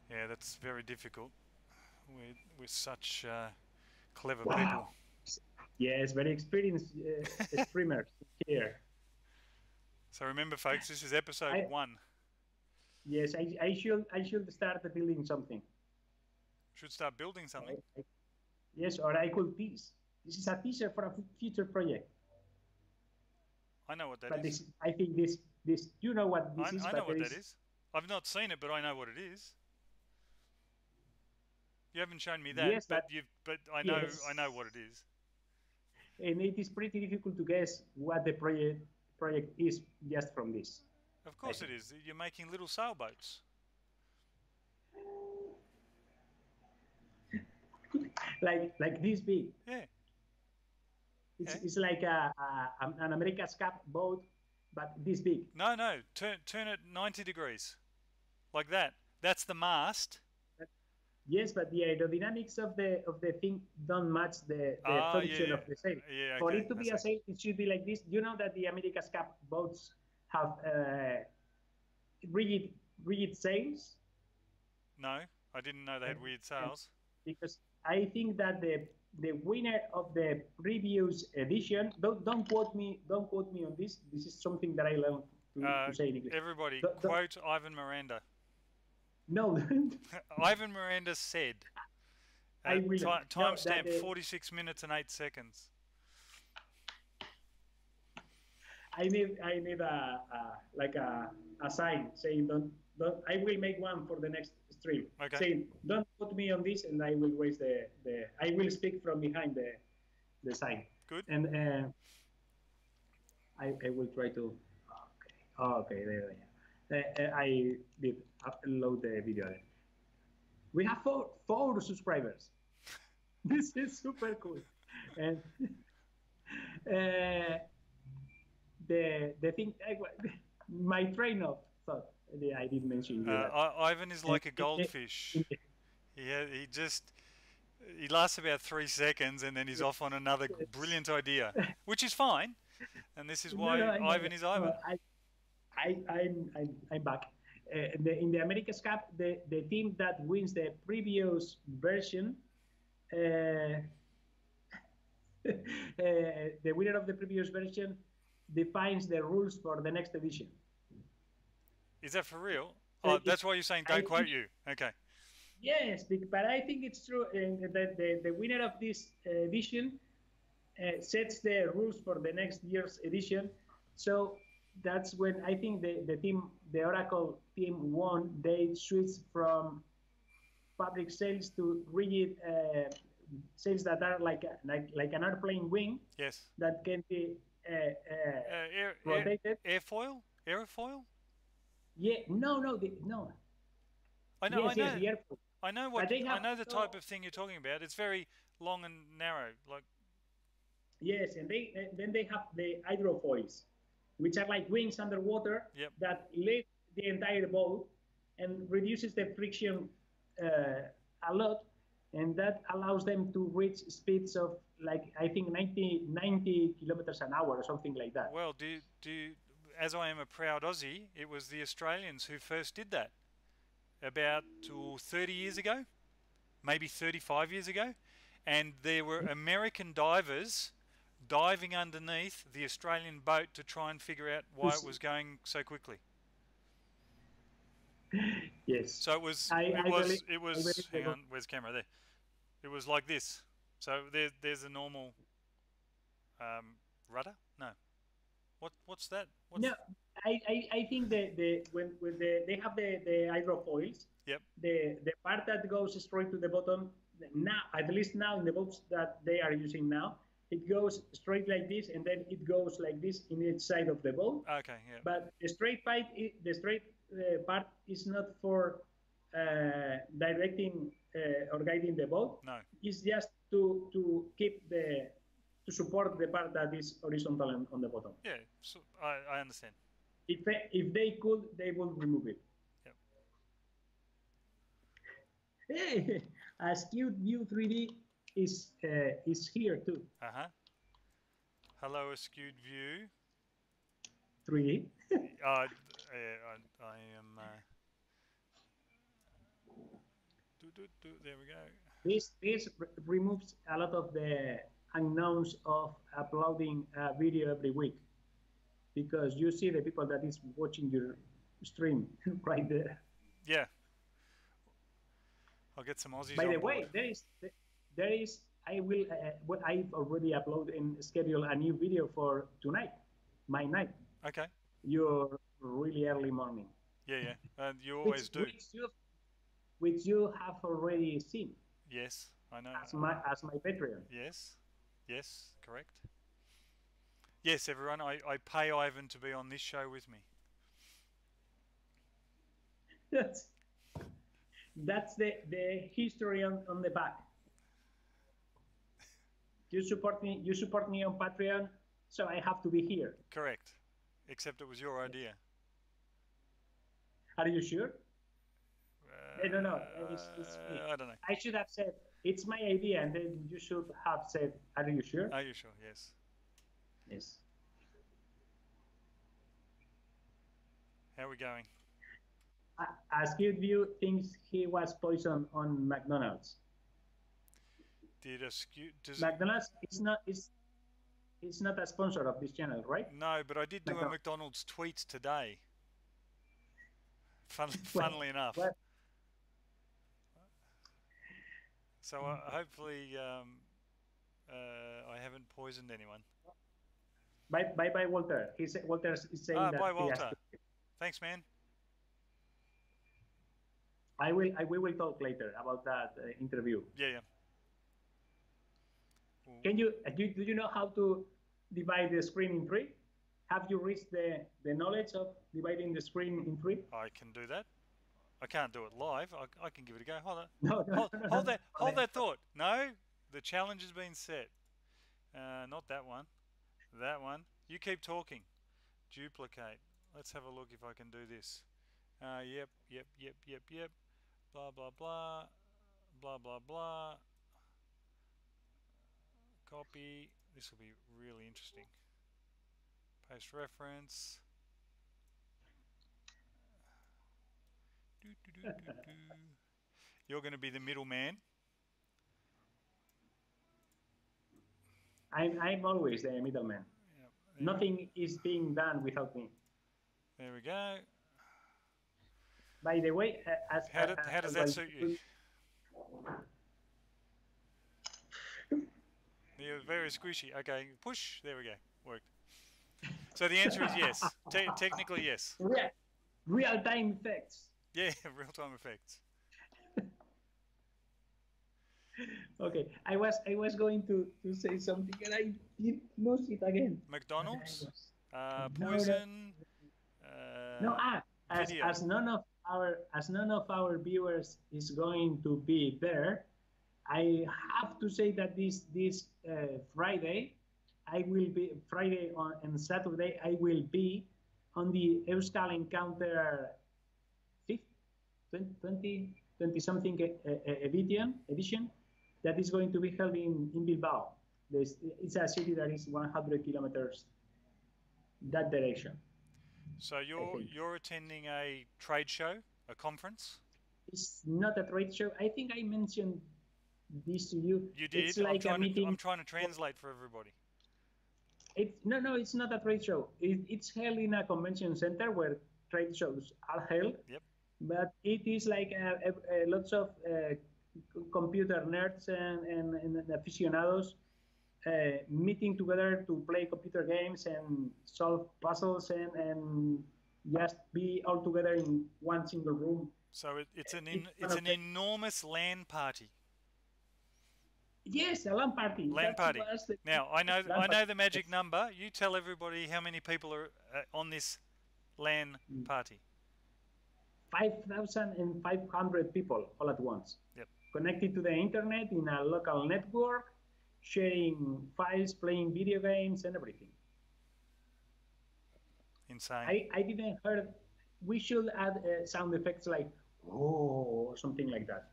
Yeah, that's very difficult. We're such clever Wow. people. Yes, very experienced streamers here. So remember, folks, this is episode 1. Yes, I should start building something. Should start building something. Yes, or I could tease. This is a teaser for a future project. I know what that But is. I think this you know what this is, I know but what that is. I've not seen it, but I know what it is. You haven't shown me that, yes, but I know yes, what it is. and it is pretty difficult to guess what the project is just from this. Of course it is. You're making little sailboats. Like this big. Yeah. It's like an America's Cup boat, but this big. No. Turn it 90 degrees, like that. That's the mast. Yes, but the aerodynamics of the thing don't match the function of the sail. Yeah, For okay. it to be a sail, it should be like this. You know that the America's Cup boats have rigid sails. No, I didn't know they had weird sails. Because I think that the winner of the previous edition, don't quote me on this. This is something that I learned to say in English. Everybody, quote Ivan Miranda. No. Ivan Miranda said, timestamp 46 minutes and 8 seconds. I need a sign saying don't. I will make one for the next stream. Okay. Saying don't put me on this, and I will raise I will speak from behind the sign. Good. And I will try to. Okay. There. I did upload the video. We have four subscribers. This is super cool. And the thing, my train of thought. I did mention that. Ivan is like a goldfish. He lasts about 3 seconds and then he's off on another brilliant idea, which is fine. And this is why Ivan is Ivan. I'm back. In the America's Cup, the team that wins the previous version, the winner of the previous version defines the rules for the next edition. Is that for real? Oh, that's why you're saying don't quote you. Okay. Yes, but I think it's true. The winner of this edition sets the rules for the next year's edition. So that's when I think the Oracle team won. They switched from public sails to rigid sails that are like an airplane wing. Yes. That can be rotated. Airfoil? Yeah. No. I know. Yes, the airfoil. I know I know the type of thing you're talking about. It's very long and narrow, like. Yes, and then they have the hydrofoils, which are like wings underwater that lift the entire boat and reduces the friction a lot, and that allows them to reach speeds of I think 90 kilometers an hour or something like that. Well, as I am a proud Aussie, it was the Australians who first did that about 30 years ago, maybe 35 years ago, and there were American divers diving underneath the Australian boat to try and figure out why it was going so quickly. Yes. So it was. Hang on, where's the camera? There. It was like this. So there's a normal rudder. No. What's that? No, I think when they have the hydrofoils. Yep. The part that goes straight to the bottom now, at least now in the boats that they are using now, it goes straight like this, and then it goes like this in each side of the boat. Okay. Yeah. But the straight part is not for directing or guiding the boat. No. It's just to keep to support the part that is horizontal on the bottom. Yeah, so I understand. If they could, they would remove it. Yep. Hey, a skewed view 3D is here too. Hello, Askewed View. 3D. I am. There we go. This removes a lot of the unknowns of uploading a video every week, because you see the people that is watching your stream right there. Yeah. I'll get some Aussies By on the board. way, there is. I will. Well, I've already uploaded and scheduled a new video for tonight, my night. Okay. Your really early morning. Yeah, yeah. You which always do. which you have already seen. Yes, I know. As my Patreon. Yes, yes, correct. Yes, everyone. I pay Ivan to be on this show with me. That's the history on the back. You support me on Patreon, so I have to be here. Correct. Except it was your idea. Are you sure? No, it's me. I don't know. I should have said it's my idea, and then you should have said, "Are you sure?" Are you sure? Yes. Yes. How are we going? As View thinks he was poisoned on McDonald's. McDonald's it's not a sponsor of this channel, right? No, but I did do a McDonald's tweet today. Funnily enough. Well, so hopefully I haven't poisoned anyone. Bye, Walter. Walter is saying that. Bye, Walter. Thanks, man. We will talk later about that interview. Yeah. Can you do you know how to divide the screen in three? Have you reached the knowledge of dividing the screen in three? I can do that. I can't do it live. I can give it a go. Hold on. No, Hold that thought. No, the challenge has been set. Not that one. That one. You keep talking. Duplicate. Let's have a look if I can do this. Yep. Blah, blah, blah. Blah, blah, blah. Copy. This will be really interesting. Paste reference. You're going to be the middleman. I'm always the middleman. Yep, nothing is being done without me. There we go. By the way, how does that suit you? You're very squishy. Okay, push. There we go. Worked. So the answer is yes. Technically, yes. Real-time effects. Yeah, real-time effects. Okay, I was going to say something and I did lose it again. McDonald's, poison. No, as none of our viewers is going to be there, I have to say that this Friday, and Saturday I will be on the Euskal Encounter 20 something edition that is going to be held in Bilbao. It's a city that is 100 kilometers that direction. So you're attending a trade show, a conference? It's not a trade show. I think I mentioned this to you. You did. It's like a meeting. I'm trying to translate for everybody. No, it's not a trade show. It's held in a convention center where trade shows are held. Yep. But it is like lots of computer nerds and aficionados meeting together to play computer games and solve puzzles and just be all together in one single room. So it's an enormous LAN party. Yes, a LAN party. LAN party. Now I know the magic number. You tell everybody how many people are on this LAN party. 5,500 people all at once. Yep. Connected to the internet in a local network, sharing files, playing video games, and everything. Insane. I didn't heard. We should add sound effects like "oh" or something like that.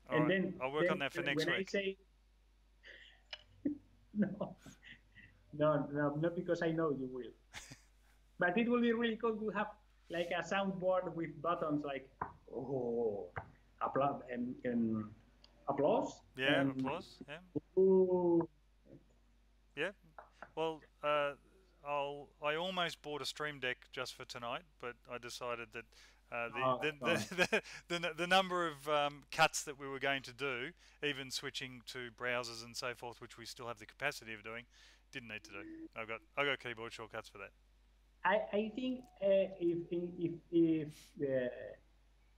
All and right. Then I'll work on that for next week. I say, no, not because I know you will. But it will be really cool to have like a soundboard with buttons like applause and applause. Yeah, and applause. Yeah. Ooh. Yeah. Well, I almost bought a Stream Deck just for tonight, but I decided that Don't. The number of cuts that we were going to do, even switching to browsers and so forth, which we still have the capacity of doing, didn't need to do. I got keyboard shortcuts for that. I think if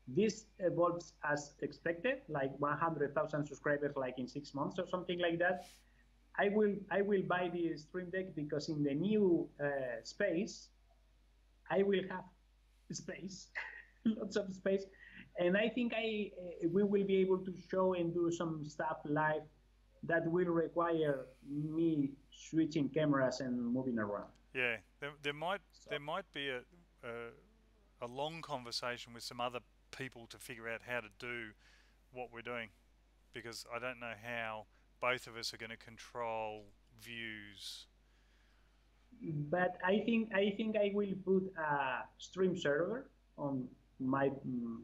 this evolves as expected, like 100,000 subscribers, like in 6 months or something like that, I will buy the Stream Deck, because in the new space, I will have space, lots of space, and I think we will be able to show and do some stuff live that will require me switching cameras and moving around. Yeah, there might be a long conversation with some other people to figure out how to do what we're doing, because I don't know how both of us are going to control views. But I think I will put a stream server on my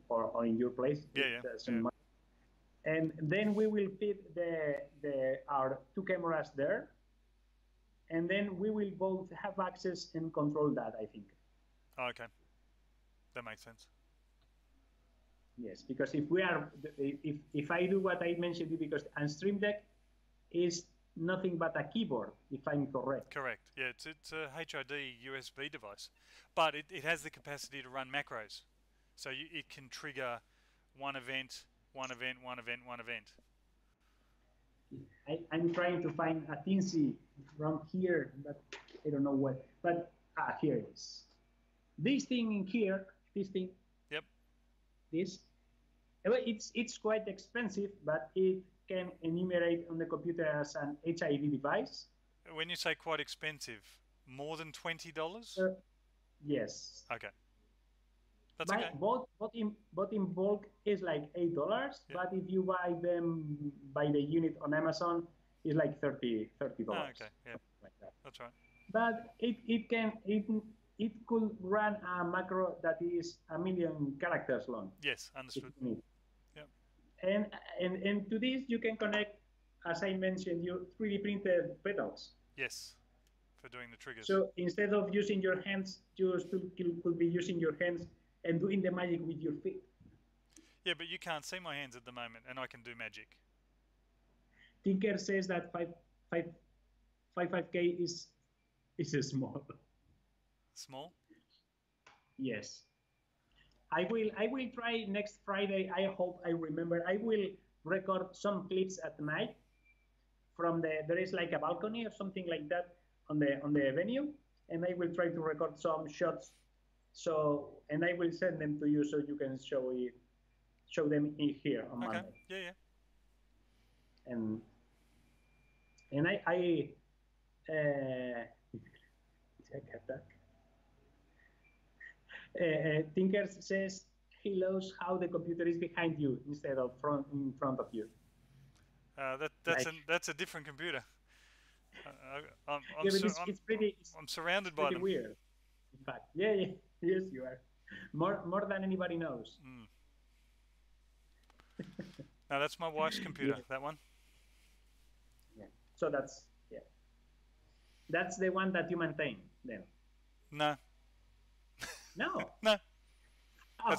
or in your place. Yeah. And then we will fit our two cameras there, and then we will both have access and control that, I think. Oh, okay, that makes sense. Yes, because if I do what I mentioned, because a Stream Deck is nothing but a keyboard, if I'm correct. Correct. Yeah, it's a HID USB device, but it has the capacity to run macros, so it can trigger one event. I'm trying to find a Teensy around here, but I don't know what. But here it is. This thing in here, this thing. Yep. This. It's quite expensive, but it can enumerate on the computer as an HID device. When you say quite expensive, more than $20? Yes. Okay. That's okay. Both in bulk is like $8, yep. But if you buy them by the unit on Amazon, it's like $30. Oh, okay. Yeah. Like that. That's right. But it could run a macro that is 1,000,000 characters long. Yes, understood. Yep. And to this you can connect, as I mentioned, your 3D printed pedals. Yes, for doing the triggers. So instead of using your hands, you still could be using your hands and doing the magic with your feet. Yeah, but you can't see my hands at the moment, and I can do magic. Tinker says that 5K is small. Small? Yes. I will try next Friday. I hope I remember. I will record some clips at night from there is like a balcony or something like that on the venue, and I will try to record some shots. So, and I will send them to you so you can show them in here on Monday. Yeah. And I check that. Tinker says he loves how the computer is behind you instead of in front of you. That's a different computer. I'm surrounded by them. Weird. In fact, yeah, yes, you are. More than anybody knows. Mm. No, that's my wife's computer. Yeah. That one. Yeah. So that's the one that you maintain then. No. No. No. Oh,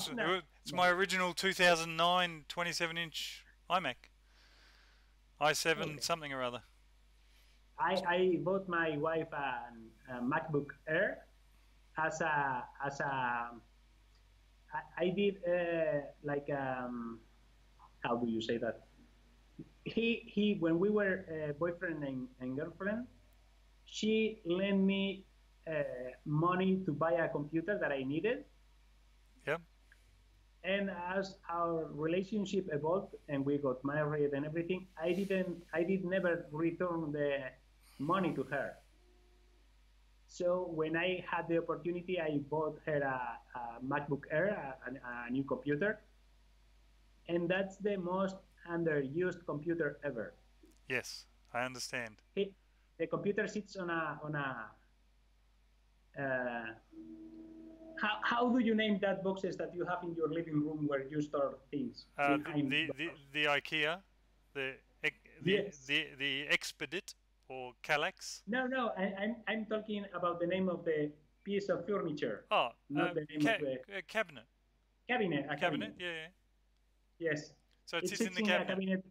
it's my original 2009 27-inch iMac. i7 something or other. I bought my wife a MacBook Air as a I did like how do you say that? He when we were boyfriend and girlfriend, she lent me money to buy a computer that I needed. Yep. And as our relationship evolved and we got married and everything, I did never return the money to her. So when I had the opportunity, I bought her a MacBook Air, a new computer, and that's the most underused computer ever. Yes, I understand. The computer sits on a how do you name that boxes that you have in your living room where you store things? The IKEA, the Expedit or Kallax. No, I'm talking about the name of the piece of furniture. Oh, not the name of the cabinet. cabinet, a Cabinet? cabinet. Yeah, yeah. Yes. So it It sits in sits the in a cabinet.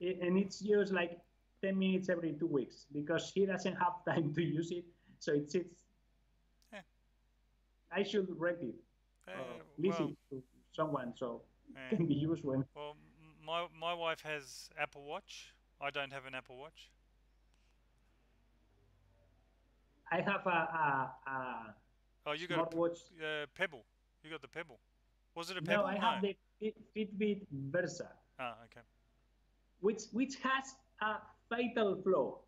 cabinet, and it's used like 10 minutes every 2 weeks because he doesn't have time to use it. So it sits. Yeah. I should rent it, lease it Well, to someone so it yeah. can be used when. Well, my wife has Apple Watch. I don't have an Apple Watch. I have a Oh, you got smartwatch. a Pebble. You got the Pebble. Was it a No, Pebble? I No. have the Fitbit Versa, Ah, okay. which has a fatal flaw.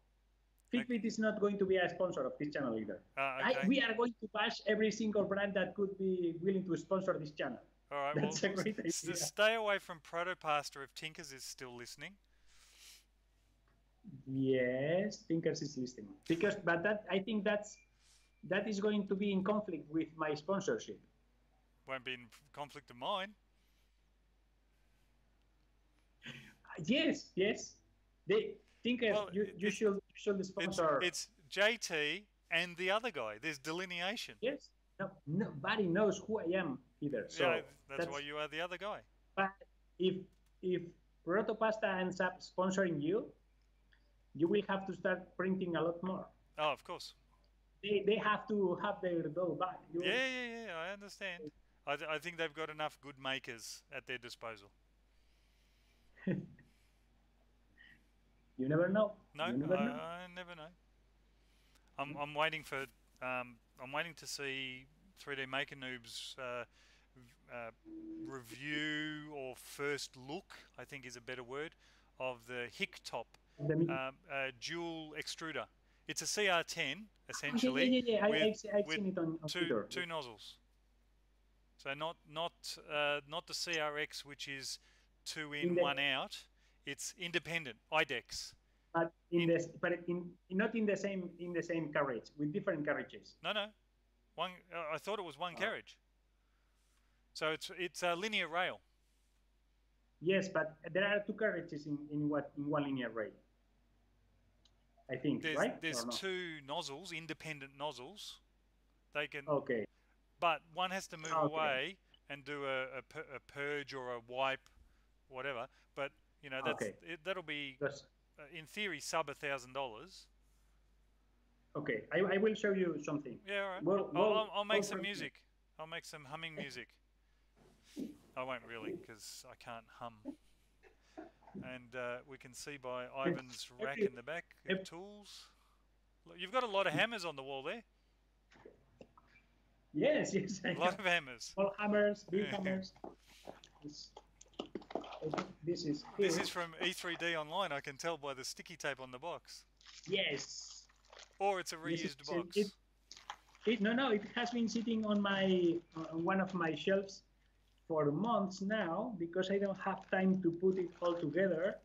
Okay. Fitbit is not going to be a sponsor of this channel either. Ah, okay. We are going to bash every single brand that could be willing to sponsor this channel. All right. Well, That's a great idea. stay away from Protopasta if Tinkers is still listening. Yes, Thinkers is listening because, but that I think that is going to be in conflict with my sponsorship. Won't be in conflict of mine. Yes, yes. They Thinkers, Well, you should sponsor. it's JT and the other guy. There's delineation. Yes. No, nobody knows who I am either. Yeah, So that's why you are the other guy. But if Protopasta ends up sponsoring you, you will have to start printing a lot more. Oh, of course. They have to have their dough back. Yeah. I understand. I think they've got enough good makers at their disposal. You never know. No, you never know. I never know. I'm waiting for I'm waiting to see 3D Maker Noob's review or first look, I think is a better word, of the Hick Top dual extruder. It's a CR10 essentially. Yeah. I've with seen it on Twitter. Two nozzles. So not the CRX, which is two in, one out. It's independent IDEX. But not in the same carriage, with different carriages. No. One. I thought it was one carriage. So it's a linear rail. Yes, but there are two carriages in one linear rail. I think, right? There's two nozzles, independent nozzles. They can. Okay. But one has to move away and do a purge or a wipe, whatever. But you know that'll be in theory sub $1,000. Okay, I will show you something. Yeah, all right. I'll make some music. I'll make some humming music. I won't really because I can't hum. And we can see by Ivan's rack in the back of tools. Look, you've got a lot of hammers on the wall there. Yes. A lot of hammers. Small hammers, big hammers. This is from E3D Online. I can tell by the sticky tape on the box. Yes. Or it's a reused box. No. It has been sitting on one of my shelves for months now because I don't have time to put it all together.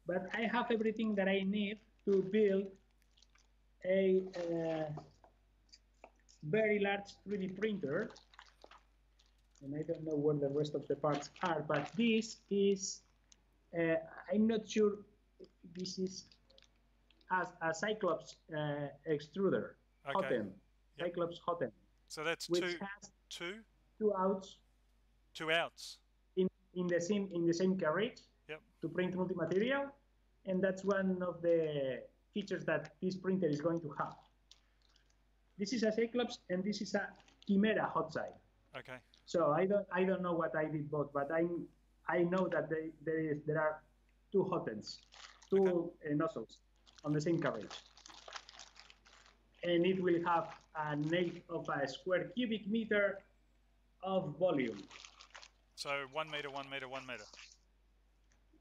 But I have everything that I need to build a very large 3D printer. And I don't know where the rest of the parts are, but this is, I'm not sure if this is a Cyclops extruder, Hotem, Cyclops Hotem. So that's which has two outs. Two outs. In the same carriage. Yep. To print multi-material, and that's one of the features that this printer is going to have. This is a Cyclops, and this is a Chimera hot side. Okay. So I don't know what I did both, but I know that there are two Hotems, two nozzles on the same carriage, and it will have an eighth of a square cubic meter of volume. So 1 meter, 1 meter, 1 meter.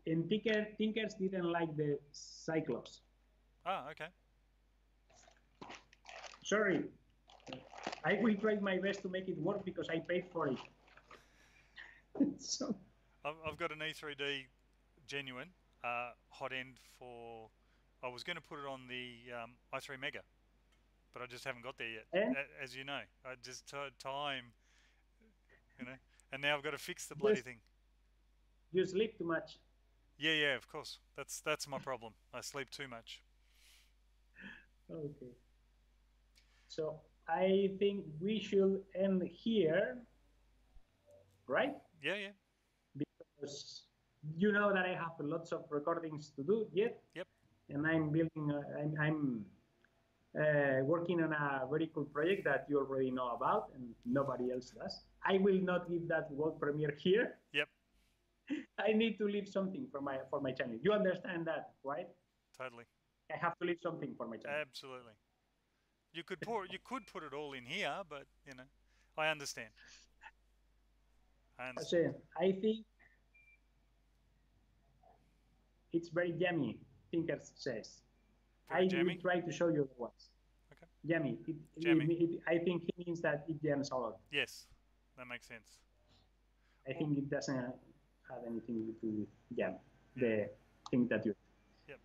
And Tinkers didn't like the Cyclops. Ah, okay. Sorry. I will try my best to make it work because I paid for it. So I've got an E3D genuine hot end for. I was going to put it on the i3 Mega, but I just haven't got there yet. As you know, I just time, and now I've got to fix the bloody thing. You sleep too much. Yeah, of course. That's my problem. I sleep too much. Okay. So I think we should end here. right? Yeah, yeah. Because you know that I have lots of recordings to do yet, Yep. and I'm building. I'm working on a very cool project that you already know about, and nobody else does. I will not give that world premiere here. Yep. I need to leave something for my channel. You understand that, right? Totally. I have to leave something for my channel. Absolutely. You could put it all in here, but you know, I understand. I understand. So I think it's very yummy. Tinker says. Very I will jammy. try to show you the ones. Okay. Yummy. Jammy. I think he means that it jams a lot. Yes, that makes sense. I Well, think it doesn't have anything to do with jam. yeah. The thing that you. Yep.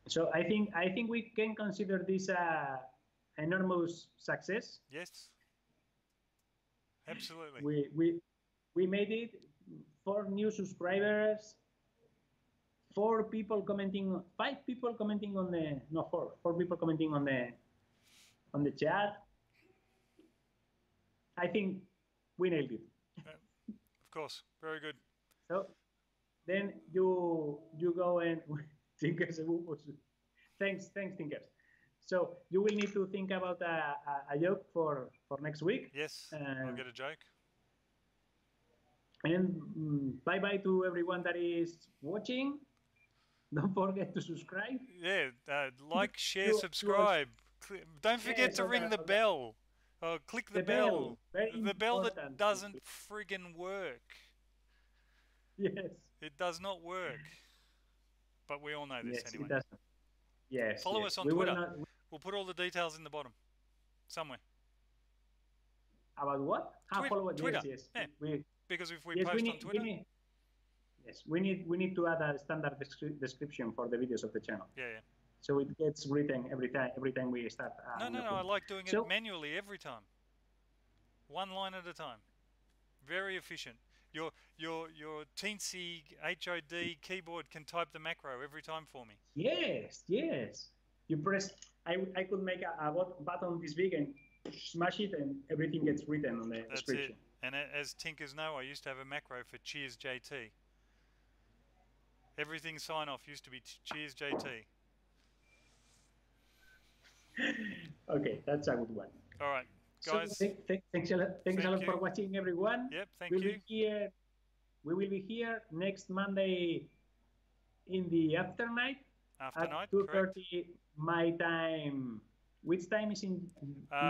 So I think we can consider this a enormous success. Yes. Absolutely. We made it. 4 new subscribers. 4 people commenting. 5 people commenting on the no 4. 4 people commenting on the chat. I think we nailed it. Of course. Very good. So then you go and Tinkers. Thanks Tinkers. So you will need to think about a joke for next week. Yes. I'll get a joke. And bye bye to everyone that is watching. Don't forget to subscribe. Yeah. Like, share, subscribe. Don't forget to ring the bell. Click the bell. The bell that doesn't friggin' work. Yes. It does not work. But we all know this Yes, anyway. it doesn't. Yes. Follow yes. us on We Twitter. will not, We'll put all the details in the bottom. Somewhere. about what? Follow it. Twitter. Yes, Yeah. yes. Because if we Yes, post on Twitter. Yes, we need to add a standard description for the videos of the channel. Yeah, yeah. So it gets written every time we start. No. I like doing it manually every time. One line at a time. Very efficient. Your teensy HID keyboard can type the macro every time for me. Yes. You press. I could make a button this big and smash it, and everything gets written on the description. That's it. And as Tinkers know, I used to have a macro for Cheers JT. Everything sign off used to be Cheers JT. Okay, that's a good one. All right, guys. So, thanks a lot for watching, everyone. Yep, thank you. We will be here next Monday in the afternight. At 2:30 my time. Which time is in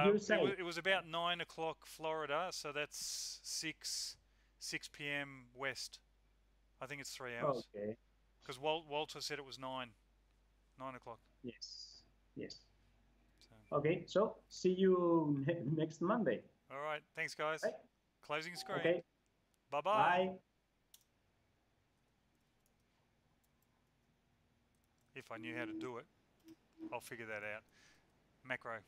your side? It was about 9 o'clock Florida, so that's 6 p.m. West. I think it's 3 hours. Okay. Because Walter said it was 9 o'clock. Yes. So. Okay, so see you next Monday. All right, thanks guys. Right. Closing screen. Okay. Bye-bye. Bye. If I knew how to do it, I'll figure that out. Macro.